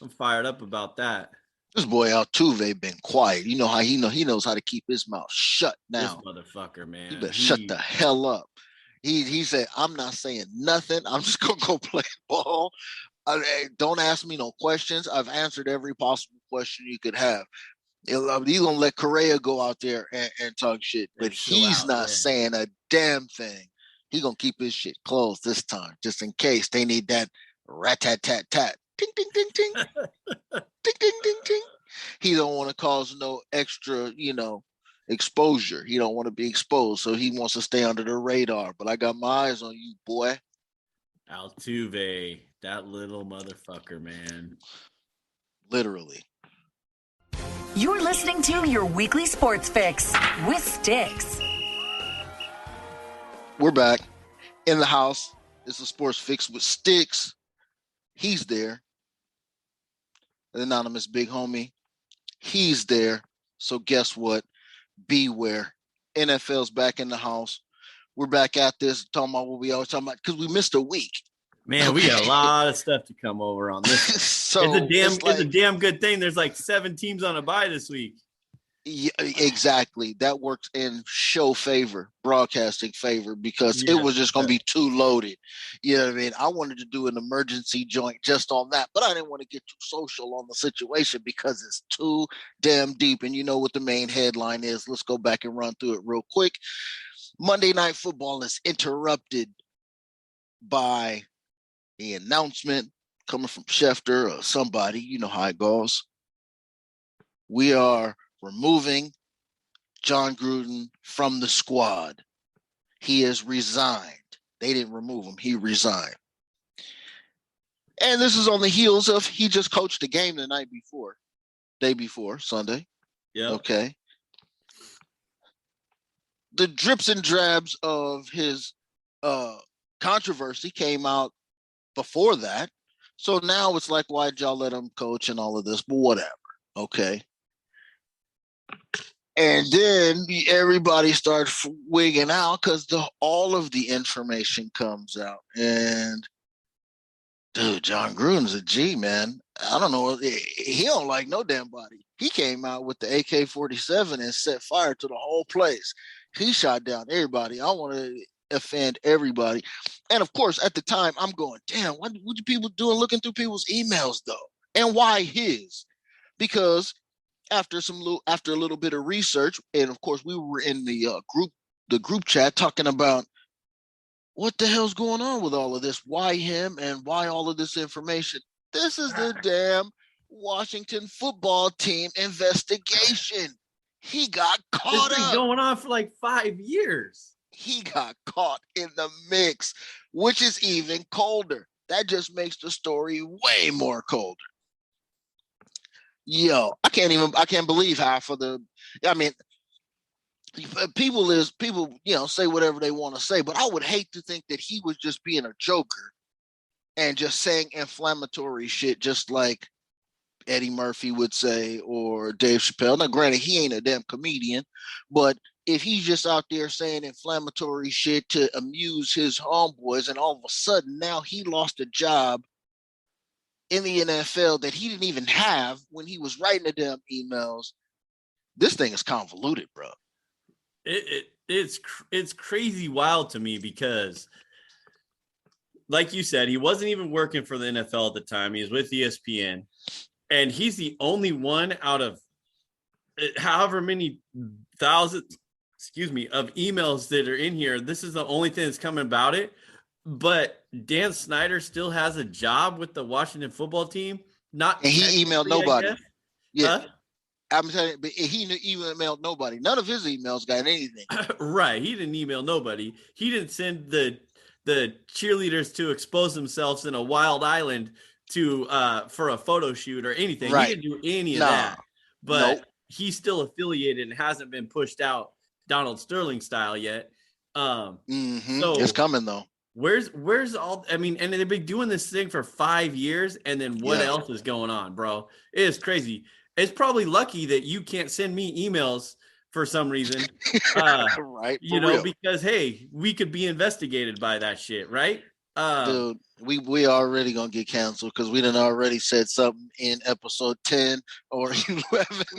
I'm fired up about that. This boy Altuve been quiet. You know how he knows how to keep his mouth shut now. This motherfucker, man. He better shut the hell up. He said, I'm not saying nothing. I'm just gonna go play ball. Don't ask me no questions. I've answered every possible question you could have. He's gonna let Correa go out there and talk shit, but he's not saying a damn thing. He's gonna keep his shit closed this time, just in case they need that rat-tat-tat-tat. Ting, ting, ting, ting. Ting, ting, ting, ting. He don't want to cause no extra, exposure. He don't want to be exposed, so he wants to stay under the radar. But I got my eyes on you, boy. Altuve, that little motherfucker, man. Literally. You're listening to your weekly sports fix with Stix. We're back in the house. It's a sports fix with Stix. He's there. The anonymous big homie. He's there. So guess what? Beware. NFL's back in the house. We're back at this, talking about what we always talking about, because we missed a week. Man, we got a lot of stuff to come over on this. So it's a damn good thing. There's like 7 teams on a bye this week. Yeah, exactly. That works in show favor, broadcasting favor, because it was just going to be too loaded. You know what I mean? I wanted to do an emergency joint just on that, but I didn't want to get too social on the situation because it's too damn deep. And you know what the main headline is. Let's go back and run through it real quick. Monday Night Football is interrupted by the announcement coming from Schefter or somebody. You know how it goes. We are removing John Gruden from the squad. He has resigned. They didn't remove him. He resigned. And this is on the heels of he just coached a game the day before, Sunday. Yeah. Okay. The drips and drabs of his controversy came out before that. So now it's like, why'd y'all let him coach and all of this? But whatever. Okay. And then everybody starts wigging out because all of the information comes out. And dude, John Gruden's a G, man. I don't know. He don't like no damn body. He came out with the AK-47 and set fire to the whole place. He shot down everybody. I want to offend everybody. And of course, at the time, I'm going, damn, what are people doing looking through people's emails though? And why his? Because after a little bit of research, and of course we were in the group chat talking about what the hell's going on with all of this, why him and why all of this information. This is the damn Washington football team investigation. He got caught up. It's been going on for like 5 years. He got caught in the mix, which is even colder. That just makes the story way more colder. Yo, I can't believe half of people, say whatever they want to say, but I would hate to think that he was just being a joker and just saying inflammatory shit, just like Eddie Murphy would say, or Dave Chappelle. Now, granted, he ain't a damn comedian, but if he's just out there saying inflammatory shit to amuse his homeboys, and all of a sudden now he lost a job in the NFL that he didn't even have when he was writing the damn emails. This thing is convoluted, bro. It's crazy wild to me because, like you said, he wasn't even working for the NFL at the time. He was with ESPN, and he's the only one out of however many thousands, of emails that are in here. This is the only thing that's coming about it. But Dan Snyder still has a job with the Washington football team. And he emailed nobody. Yeah. Huh? I'm telling you, but he emailed nobody. None of his emails got anything. Right. He didn't email nobody. He didn't send the cheerleaders to expose themselves in a wild island for a photo shoot or anything. Right. He didn't do any of that. But he's still affiliated and hasn't been pushed out Donald Sterling style yet. So it's coming though. Where's all? I mean, and they've been doing this thing for 5 years, and then what else is going on, bro? It is crazy. It's probably lucky that you can't send me emails for some reason, right? Because hey, we could be investigated by that shit, right? Dude, we already gonna get canceled because we done already said something in episode 10 or 11.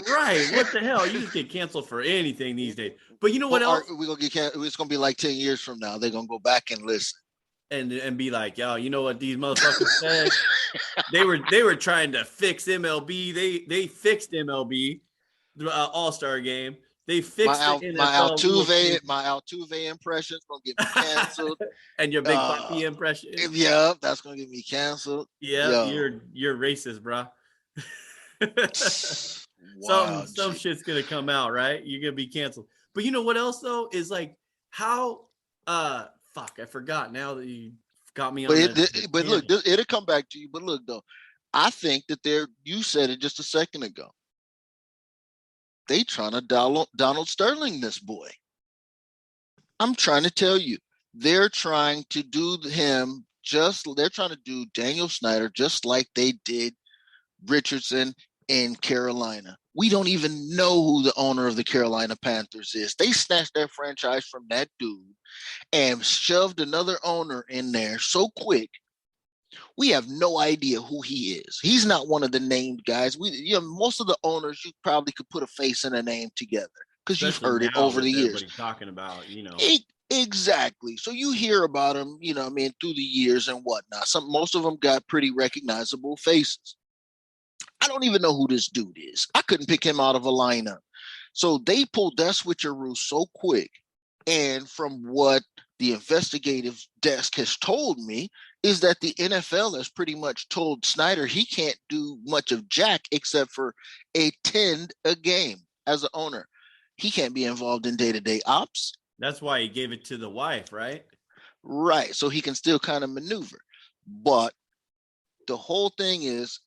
Right. What the hell? You just get canceled for anything these days. But you know what else? We gonna get canceled. It's gonna be like 10 years from now. They're gonna go back and listen. And be like, yo, you know what these motherfuckers said? They were trying to fix MLB. They fixed MLB, the All-Star game. They fixed my NFL. My Altuve impression's gonna get me canceled. And your Big Papi impression. Yeah, that's gonna get me canceled. Yeah, you're racist, bro. Wow, some shit's gonna come out, right? You're gonna be canceled. But you know what else though is like how fuck, I forgot now that you got me on. But look, it'll come back to you. But look though, I think that you said it just a second ago. They trying to Donald Sterling this boy. I'm trying to tell you, they're trying to do they're trying to do Daniel Snyder just like they did Richardson in Carolina. We don't even know who the owner of the Carolina Panthers is. They snatched their franchise from that dude and shoved another owner in there so quick. We have no idea who he is. He's not one of the named guys. Most of the owners, you probably could put a face and a name together because you've heard it over the years. Talking about, Exactly. So you hear about them, through the years and whatnot. Most of them got pretty recognizable faces. I don't even know who this dude is. I couldn't pick him out of a lineup. So they pulled that switcheroo so quick. And from what the investigative desk has told me is that the NFL has pretty much told Snyder he can't do much of jack except for attend a game as an owner. He can't be involved in day-to-day ops. That's why he gave it to the wife, right? Right. So he can still kind of maneuver. But the whole thing is,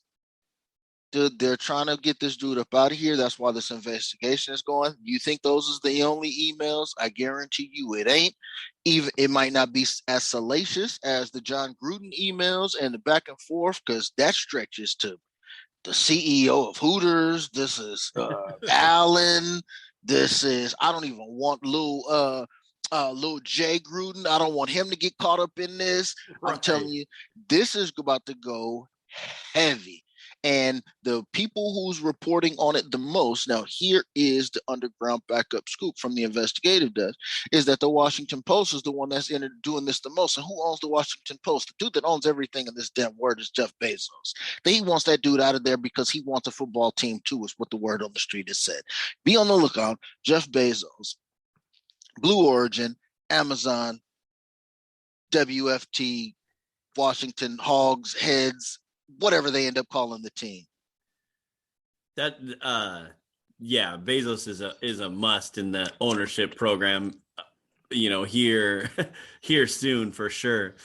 they're trying to get this dude up out of here. That's why this investigation is going. You think those is the only emails? I guarantee you it ain't. Even it might not be as salacious as the John Gruden emails and the back and forth, because that stretches to the CEO of Hooters. This is Allen. This is, I don't even want Lil Jay Gruden. I don't want him to get caught up in this. Right. I'm telling you, this is about to go heavy. And the people who's reporting on it the most, now here is the underground backup scoop from the investigative desk, is that the Washington Post is the one that's doing this the most. And who owns the Washington Post? The dude that owns everything in this damn word is Jeff Bezos. He wants that dude out of there because he wants a football team too, is what the word on the street has said. Be on the lookout. Jeff Bezos, Blue Origin, Amazon, WFT, Washington Hogs, Heads, whatever they end up calling the team. That Bezos is a must in the ownership program, here soon for sure.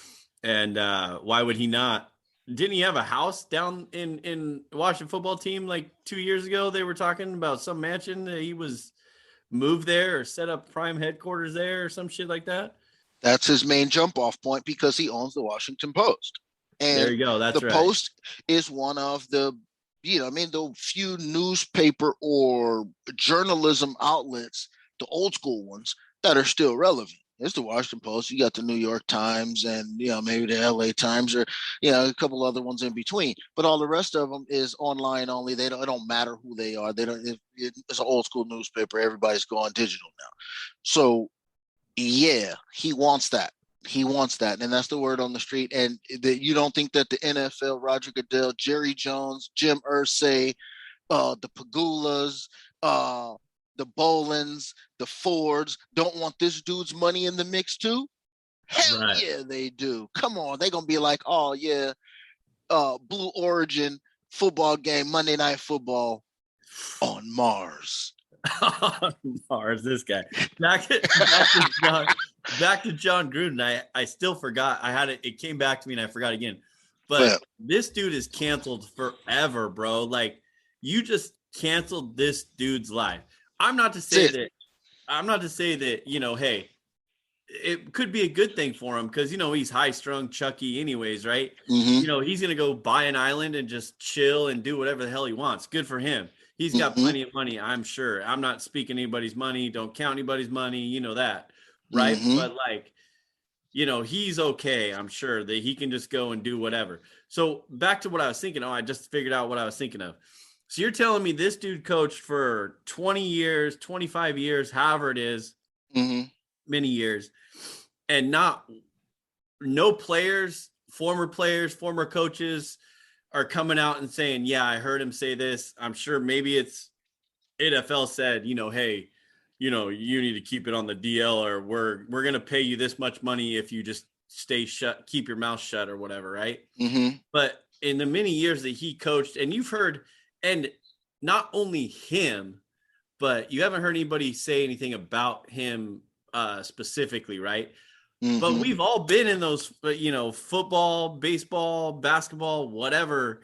And why would he not? Didn't he have a house down in Washington football team like 2 years ago? They were talking about some mansion that he was moved there or set up prime headquarters there or some shit like that. That's his main jump off point because he owns the Washington Post. And there you go. That's the Post is one of the, the few newspaper or journalism outlets, the old school ones, that are still relevant. It's the Washington Post. You got the New York Times and, maybe the LA Times or, a couple other ones in between. But all the rest of them is online only. It don't matter who they are. It's an old school newspaper. Everybody's going digital now. So, yeah, he wants that. He wants that, and that's the word on the street. And you don't think that the NFL, Roger Goodell, Jerry Jones, Jim Irsay, the Pagulas, the Bolins, the Fords don't want this dude's money in the mix too? Hell right. Yeah, they do. Come on, they're gonna be like, oh yeah, Blue Origin football game, Monday Night Football on Mars. On Mars, this guy. Back to John Gruden. I still forgot. I had it. It came back to me and I forgot again. But This dude is canceled forever, bro. Like, you just canceled this dude's life. I'm not to say that, hey, it could be a good thing for him because, he's high strung, Chucky anyways, right? Mm-hmm. He's going to go buy an island and just chill and do whatever the hell he wants. Good for him. He's got plenty of money, I'm sure. I'm not speaking anybody's money. Don't count anybody's money. You know that, right? But he's okay. I'm sure that he can just go and do whatever. So back to what I was thinking. I just figured out what I was thinking of. So you're telling me this dude coached for 20 years, 25 years, however it is, many years, and no players, former coaches are coming out and saying, yeah, I heard him say this. I'm sure maybe it's NFL said, hey, you need to keep it on the DL, or we're going to pay you this much money if you just stay shut, keep your mouth shut or whatever. Right. But in the many years that he coached, and you've heard, and not only him, but you haven't heard anybody say anything about him specifically. Right. But we've all been in those, football, baseball, basketball, whatever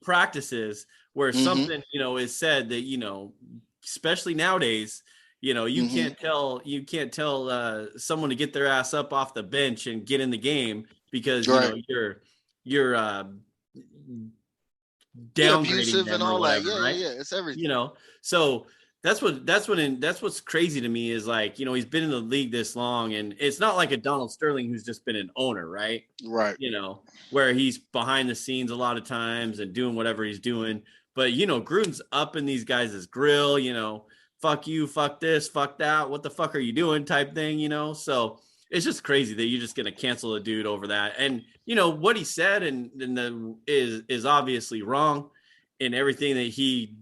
practices where something, is said that, especially nowadays, you can't tell someone to get their ass up off the bench and get in the game because, you're downgrading them or whatever, right? Yeah, it's everything. So that's what's crazy to me is like, he's been in the league this long, and it's not like a Donald Sterling who's just been an owner, right? Right. Where he's behind the scenes a lot of times and doing whatever he's doing. But, Gruden's up in these guys' grill, fuck you, fuck this, fuck that. What the fuck are you doing type thing, So it's just crazy that you're just going to cancel a dude over that. And, what he said is obviously wrong in everything that he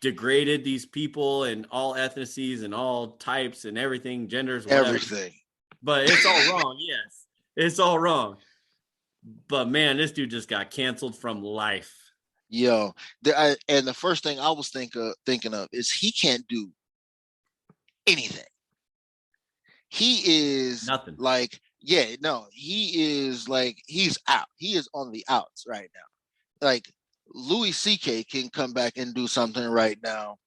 degraded these people and all ethnicities and all types and everything, genders, whatever. Everything. But it's all wrong. Yes, it's all wrong. But man, this dude just got canceled from life. Yo, and the first thing I was thinking of is he can't do anything. He is nothing. Like, he is like, he's out. He is on the outs right now. Like, Louis C.K. can come back and do something right now,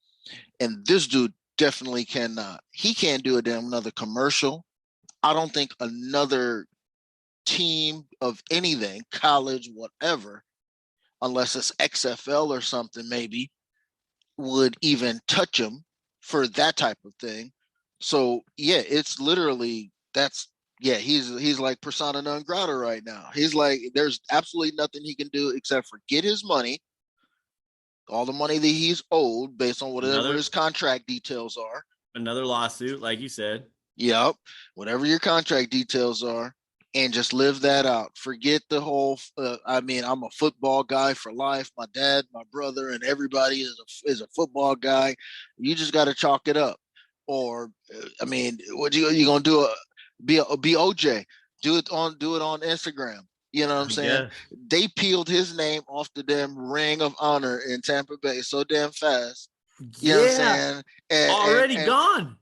and this dude definitely cannot. He can't do another commercial. I don't think another team of anything, college, whatever, unless it's XFL or something, maybe, would even touch him for that type of thing. So it's literally he's like persona non grata right now. He's like, there's absolutely nothing he can do except for get his money, all the money that he's owed based on whatever his contract details are. Another lawsuit, like you said. Yep. Whatever your contract details are, and just live that out. Forget the whole, I'm a football guy for life. My dad, my brother, and everybody is a football guy. You just got to chalk it up. Or, what you going to do? Be OJ. Do it on Instagram. You know what I'm saying? Yeah. They peeled his name off the damn Ring of Honor in Tampa Bay so damn fast. You know what I'm saying? And, already gone.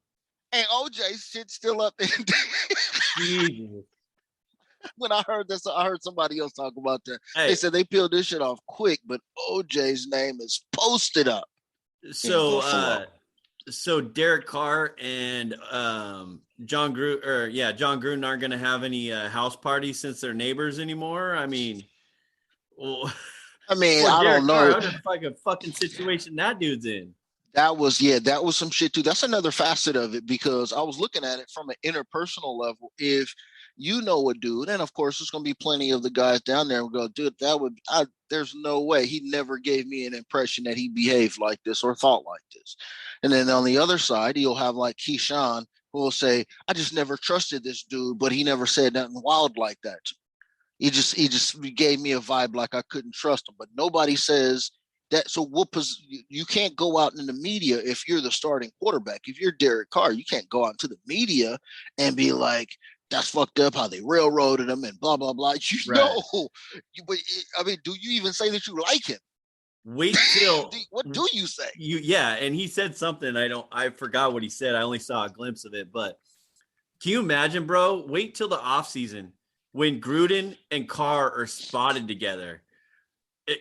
And OJ shit still up there. When I heard this, I heard somebody else talk about that. Hey, they said they peeled this shit off quick, but OJ's name is posted up. So Derek Carr and John Gruden aren't going to have any house parties since they're neighbors anymore. I don't know. What a fucking situation that dude's in. That was some shit too. That's another facet of it, because I was looking at it from an interpersonal level. If you know a dude, and of course there's going to be plenty of the guys down there who go, dude, there's no way. He never gave me an impression that he behaved like this or thought like this. And then on the other side, you'll have like Keyshawn, who will say, I just never trusted this dude, but he never said nothing wild like that. He just gave me a vibe like I couldn't trust him. But nobody says that. So you can't go out in the media if you're the starting quarterback. If you're Derek Carr, you can't go out into the media and be like, that's fucked up how they railroaded him and blah, blah, blah. Do you even say that you like him? Wait till what do you say? And he said something. I forgot what he said. I only saw a glimpse of it. But can you imagine, bro? Wait till the offseason when Gruden and Carr are spotted together.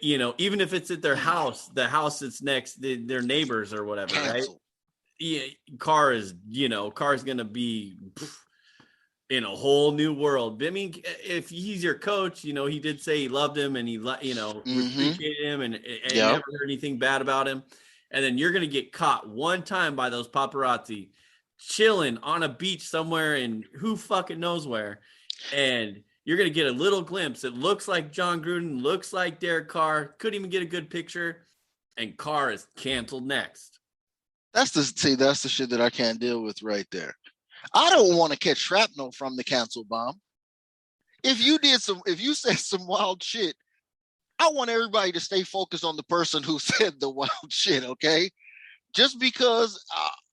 Even if it's at their house, the house that's next, their neighbors or whatever, right? Yeah, Carr's gonna be in a whole new world. I mean, if he's your coach, he did say he loved him and he, appreciated him and never heard anything bad about him. And then you're going to get caught one time by those paparazzi chilling on a beach somewhere in who fucking knows where, and you're going to get a little glimpse. It looks like John Gruden, looks like Derek Carr, couldn't even get a good picture, and Carr is canceled next. That's the shit that I can't deal with right there. I don't want to catch shrapnel from the cancel bomb. If you said some wild shit, I want everybody to stay focused on the person who said the wild shit, okay? Just because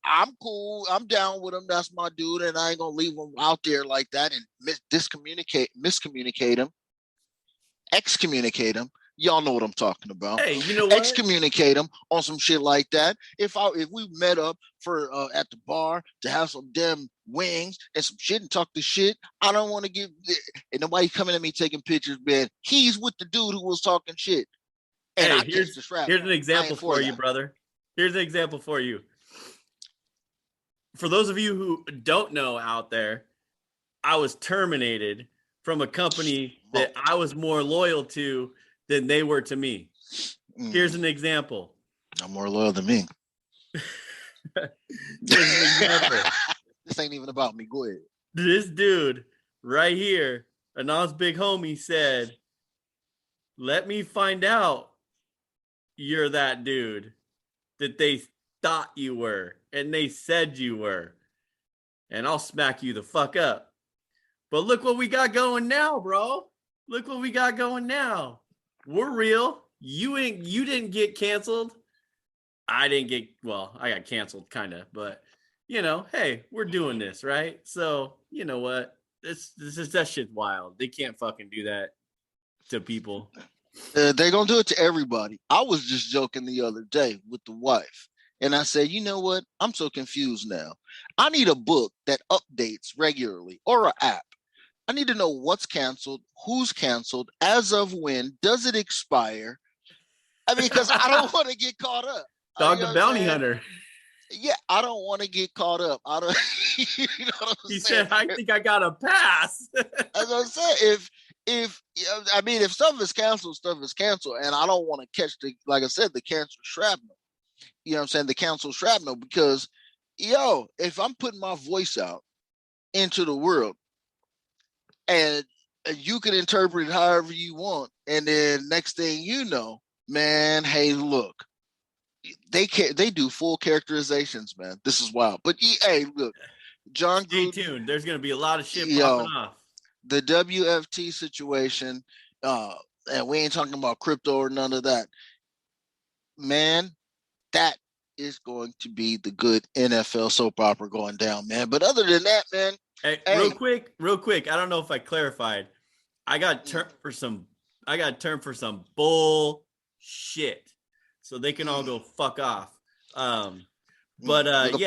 I'm cool, I'm down with him, that's my dude, and I ain't gonna leave him out there like that and miscommunicate him, excommunicate him. Y'all know what I'm talking about. Hey, you know what? Excommunicate him on some shit like that. If we met up for at the bar to have some damn wings and some shit and talk the shit, I don't want to give and nobody coming at me taking pictures, man. He's with the dude who was talking shit. And hey, here's an example for you, brother. Here's an example for you. For those of you who don't know out there, I was terminated from a company that I was more loyal to than they were to me. Here's an example. I'm more loyal than me. Here's an example. This ain't even about me. Go ahead. This dude right here, Anand's big homie, said, "Let me find out you're that dude that they thought you were and they said you were, and I'll smack you the fuck up." But look what we got going now, bro. Look what we got going now. We're real. You didn't get canceled. I got canceled kind of, but hey, we're doing this, right? So, you know what? That shit's wild. They can't fucking do that to people. They're going to do it to everybody. I was just joking the other day with the wife, and I said, you know what? I'm so confused now. I need a book that updates regularly or an app. I need to know what's canceled, who's canceled, as of when, does it expire? I mean, because I don't want to get caught up. Dog the bounty hunter. Yeah, I don't want to get caught up. I don't. You know what I'm he saying? Said, "I think I got a pass." As I said, if stuff is canceled, and I don't want to catch the canceled shrapnel. You know what I'm saying? The canceled shrapnel, because if I'm putting my voice out into the world, and you can interpret it however you want, and then next thing you know, man, hey, look, they do full characterizations, man. This is wild. But hey, look, John Gruden, stay tuned. There's going to be a lot of shit popping off. The WFT situation, and we ain't talking about crypto or none of that. Man, that is going to be the good NFL soap opera going down, man. But other than that, man. Hey, real quick. I don't know if I clarified. I got termed for some bullshit, so they can all go fuck off. Yeah.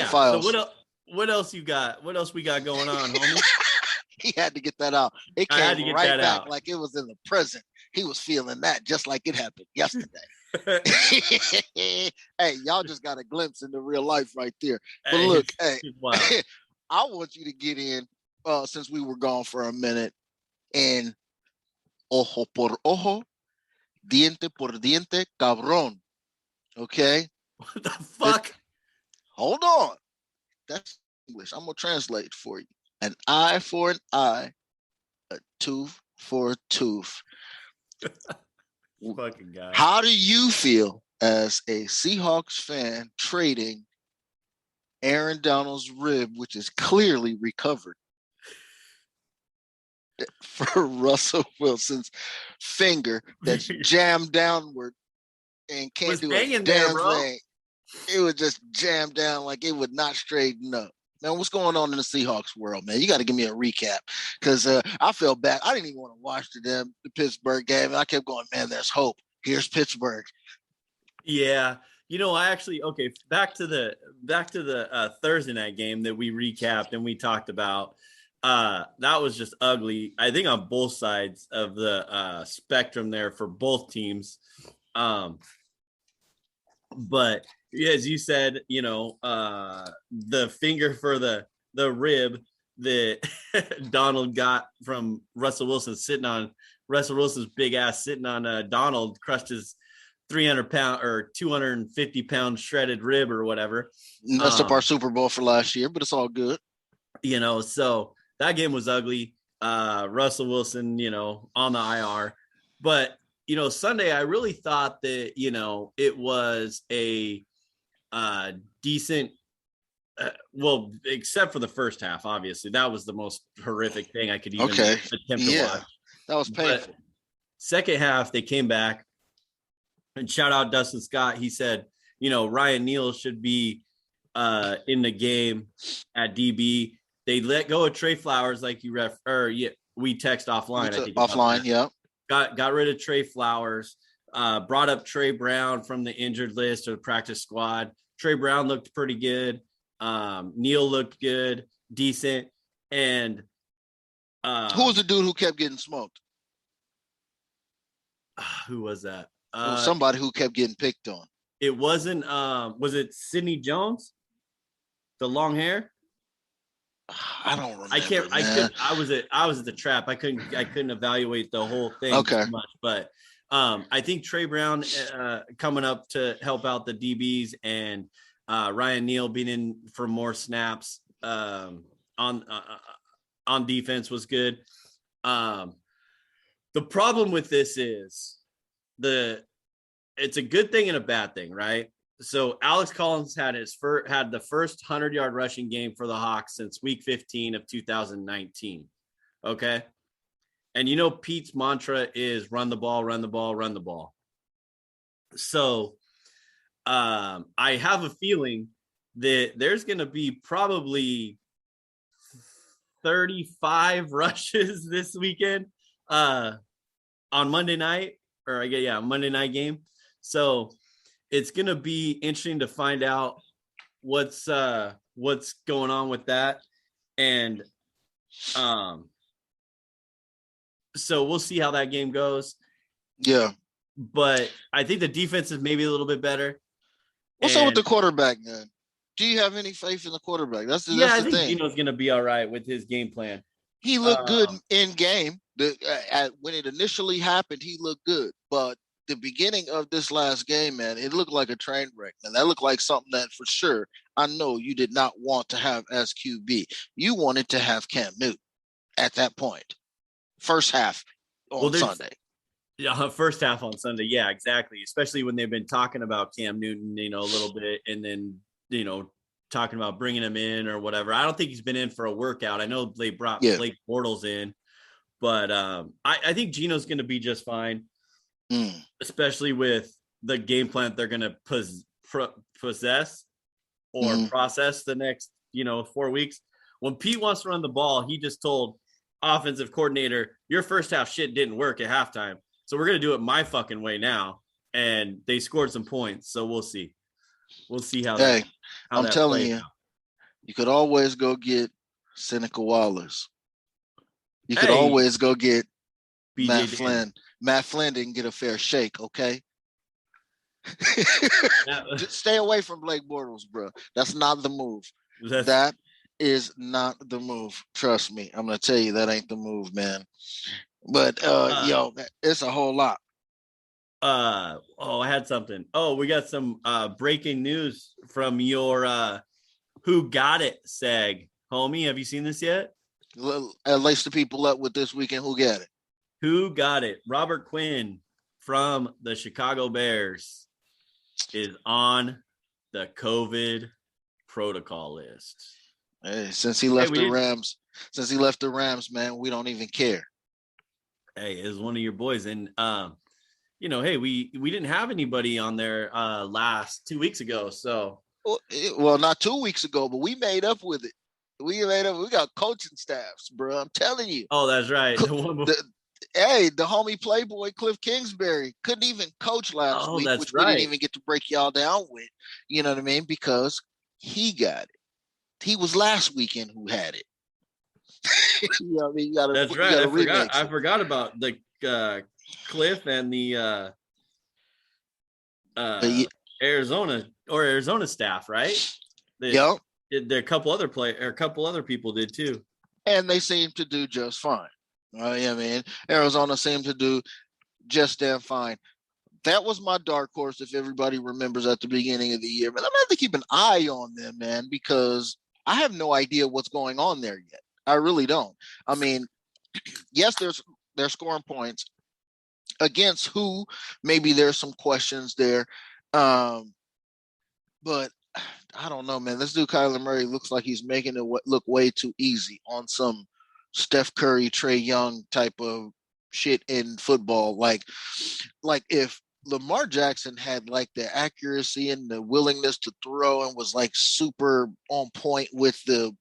So what else you got? What else we got going on, homie? He had to get that out. It came right back like it was in the present. He was feeling that just like it happened yesterday. Hey, y'all just got a glimpse into real life right there. But look, I want you to get in, since we were gone for a minute, and ojo por ojo, diente por diente, cabrón. Okay? What the fuck? Hold on. That's English. I'm going to translate it for you. An eye for an eye, a tooth for a tooth. Fucking guy. How do you feel as a Seahawks fan trading Aaron Donald's rib, which is clearly recovered, for Russell Wilson's finger that's jammed downward and can't do a damn thing? It was just jammed down like it would not straighten up. Man, what's going on in the Seahawks world, man? You got to give me a recap, because I felt bad. I didn't even want to watch the Pittsburgh game, and I kept going, man, there's hope. Here's Pittsburgh. Yeah. I actually, back to the Thursday night game that we recapped and we talked about. That was just ugly, I think, on both sides of the spectrum there for both teams. But as you said, the finger for the rib that Donald got from Russell Wilson Russell Wilson's big ass sitting on Donald, crushed his 300-pound or 250-pound shredded rib or whatever. Messed up our Super Bowl for last year, but it's all good. So that game was ugly. Russell Wilson, on the IR. But, Sunday, I really thought that, it was a decent, well, except for the first half, obviously. That was the most horrific thing I could even attempt to watch. That was painful. But second half, they came back. And shout out Dustin Scott. He said, Ryan Neal should be in the game at DB. They let go of Trey Flowers, like we text offline. I think offline, yeah. Got rid of Trey Flowers. Brought up Trey Brown from the injured list or the practice squad. Trey Brown looked pretty good. Neal looked good, decent. And who was the dude who kept getting smoked? Who was that? It was somebody who kept getting picked on. It wasn't. Was it Sidney Jones? The long hair. I don't remember. I can't. Man. I was at the trap. I couldn't evaluate the whole thing too much. But I think Trey Brown coming up to help out the DBs and Ryan Neal being in for more snaps on defense was good. The problem with this is it's a good thing and a bad thing, right? So Alex Collins had the first 100-yard rushing game for the Hawks since week 15 of 2019. Okay. And Pete's mantra is run the ball, run the ball, run the ball. So I have a feeling that there's going to be probably 35 rushes this weekend on Monday night, Monday night game. So it's going to be interesting to find out what's going on with that. And so we'll see how that game goes. Yeah. But I think the defense is maybe a little bit better. What's up with the quarterback, man? Do you have any faith in the quarterback? That's the I think thing. Gino's going to be all right with his game plan. He looked good in game. When it initially happened, he looked good. But the beginning of this last game, man, it looked like a train wreck. And that looked like something that for sure I know you did not want to have as QB. You wanted to have Cam Newton at that point. First half on Sunday. Yeah, first half on Sunday. Yeah, exactly. Especially when they've been talking about Cam Newton, a little bit, and then, talking about bringing him in or whatever. I don't think he's been in for a workout. I know they brought Blake Bortles in, but I think Gino's going to be just fine, especially with the game plan they're going to possess or process the next, 4 weeks. When Pete wants to run the ball, he just told offensive coordinator, your first half shit didn't work at halftime. So we're going to do it my fucking way now. And they scored some points. So we'll see. We'll see how I'm telling you, you could always go get Seneca Wallace. You could always go get Matt Flynn. Matt Flynn didn't get a fair shake, okay? Just stay away from Blake Bortles, bro. That's not the move. That is not the move. Trust me. I'm going to tell you that ain't the move, man. But, it's a whole lot. I had something. Oh, we got some breaking news from your Who Got It seg. Homie, have you seen this yet? Lace the people up with this weekend. Who got it? Who got it? Robert Quinn from the Chicago Bears is on the COVID protocol list. Hey, since he left the Rams, man, we don't even care. Hey, it's one of your boys. And hey, we didn't have anybody on there last 2 weeks ago. So well, not 2 weeks ago, but we made up with it. We got coaching staffs, bro. I'm telling you. Oh, that's right. The homie Playboy Cliff Kingsbury couldn't even coach last week, which we didn't even get to break y'all down with. You know what I mean? Because he got it. He was last weekend who had it. You know what I mean? That's right. I forgot about the Cliff and the Arizona staff, right? Yep. There a couple other people did too, and they seem to do just fine. I mean, Arizona seemed to do just damn fine. that was my dark horse, if everybody remembers at the beginning of the year. But I'm going to have to keep an eye on them, man, because I have no idea what's going on there yet. I really don't. I mean, yes, they're scoring points against who. Maybe there's some questions there. But I don't know, man. This dude, Kyler Murray, looks like he's making it look way too easy on some Steph Curry, Trae Young type of shit in football. Like if Lamar Jackson had like the accuracy and the willingness to throw and was like super on point with the,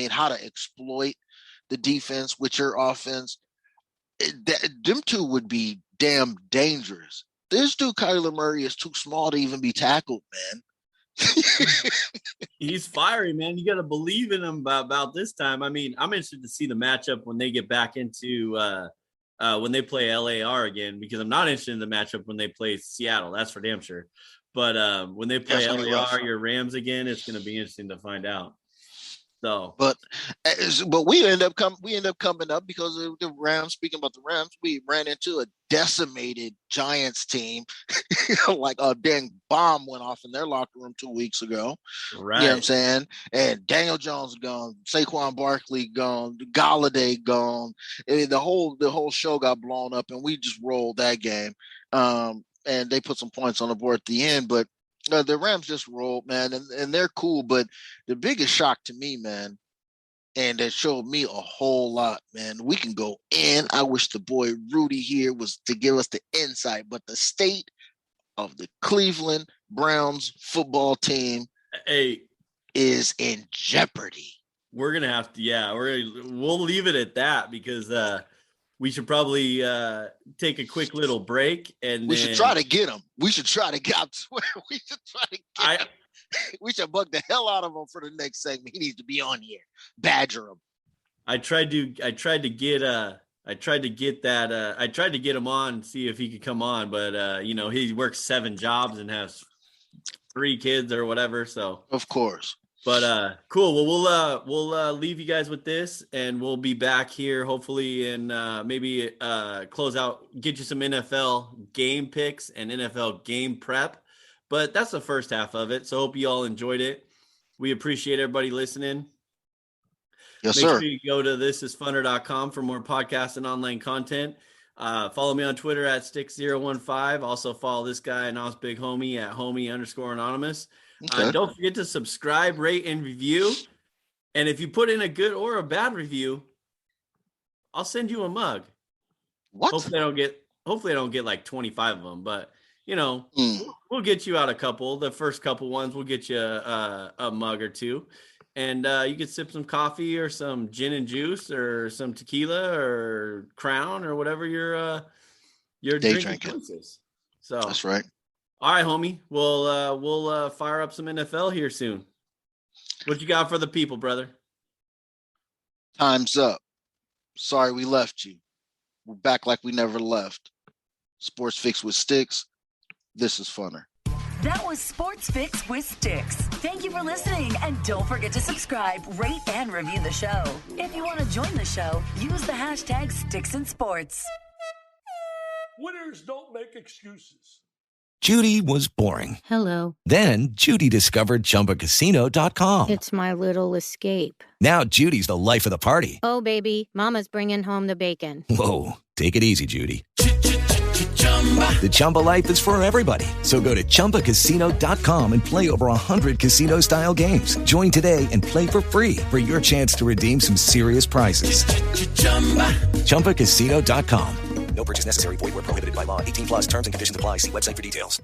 how to exploit the defense with your offense, them two would be damn dangerous. This dude, Kyler Murray, is too small to even be tackled, man. He's fiery, man. You got to believe in him about this time. I mean, I'm interested to see the matchup when they get back into when they play LAR again, because I'm not interested in the matchup when they play Seattle. That's for damn sure. But when they play LAR, your Rams again, it's going to be interesting to find out. So, but we end up coming up because of the Rams. Speaking about the Rams, we ran into a decimated Giants team, like a dang bomb went off in their locker room 2 weeks ago. Right. You know what I'm saying? And Daniel Jones gone, Saquon Barkley gone, Galladay gone. The whole show got blown up, and we just rolled that game. And they put some points on the board at the end, but the Rams just rolled, man, and they're cool. But the biggest shock to me, man, and that showed me a whole lot, man, we can go in. I wish the boy Rudy here was to give us the insight, but the state of the Cleveland Browns football team is in jeopardy. We're going to have to, we'll leave it at that because we should probably take a quick little break, and we should try to get him. We should try to get him. We should bug the hell out of him for the next segment. He needs to be on here. Badger him. I tried to get him on, see if he could come on, but he works 7 jobs and has 3 kids or whatever. So of course. But cool. Well, we'll leave you guys with this, and we'll be back here hopefully, and maybe close out, get you some NFL game picks and NFL game prep. But that's the first half of it. So hope you all enjoyed it. We appreciate everybody listening. Yes, Make sir. sure you go to thisisfunner.com for more podcasts and online content. Follow me on Twitter at Stix015. Also follow this guy, Nos Big Homie, at homie_anonymous. Okay. Don't forget to subscribe, rate, and review. And if you put in a good or a bad review, I'll send you a mug. What? Hopefully I don't get like 25 of them, but we'll get you out a couple. The first couple ones, we'll get you a mug or two. And you can sip some coffee or some gin and juice or some tequila or Crown or whatever your drinking choices. So that's right. All right, homie. We'll fire up some NFL here soon. What you got for the people, brother? Time's up. Sorry we left you. We're back like we never left. Sports Fix with Stix. This is funner. That was Sports Fix with Stix. Thank you for listening, and don't forget to subscribe, rate, and review the show. If you want to join the show, use the hashtag #StixandSports. Winners don't make excuses. Judy was boring. Hello. Then Judy discovered ChumbaCasino.com. It's my little escape. Now Judy's the life of the party. Oh, baby, mama's bringing home the bacon. Whoa, take it easy, Judy. The Chumba life is for everybody. So go to ChumbaCasino.com and play over 100 casino-style games. Join today and play for free for your chance to redeem some serious prizes. ChumbaCasino.com. No purchase necessary. Void where prohibited by law. 18+ terms and conditions apply. See website for details.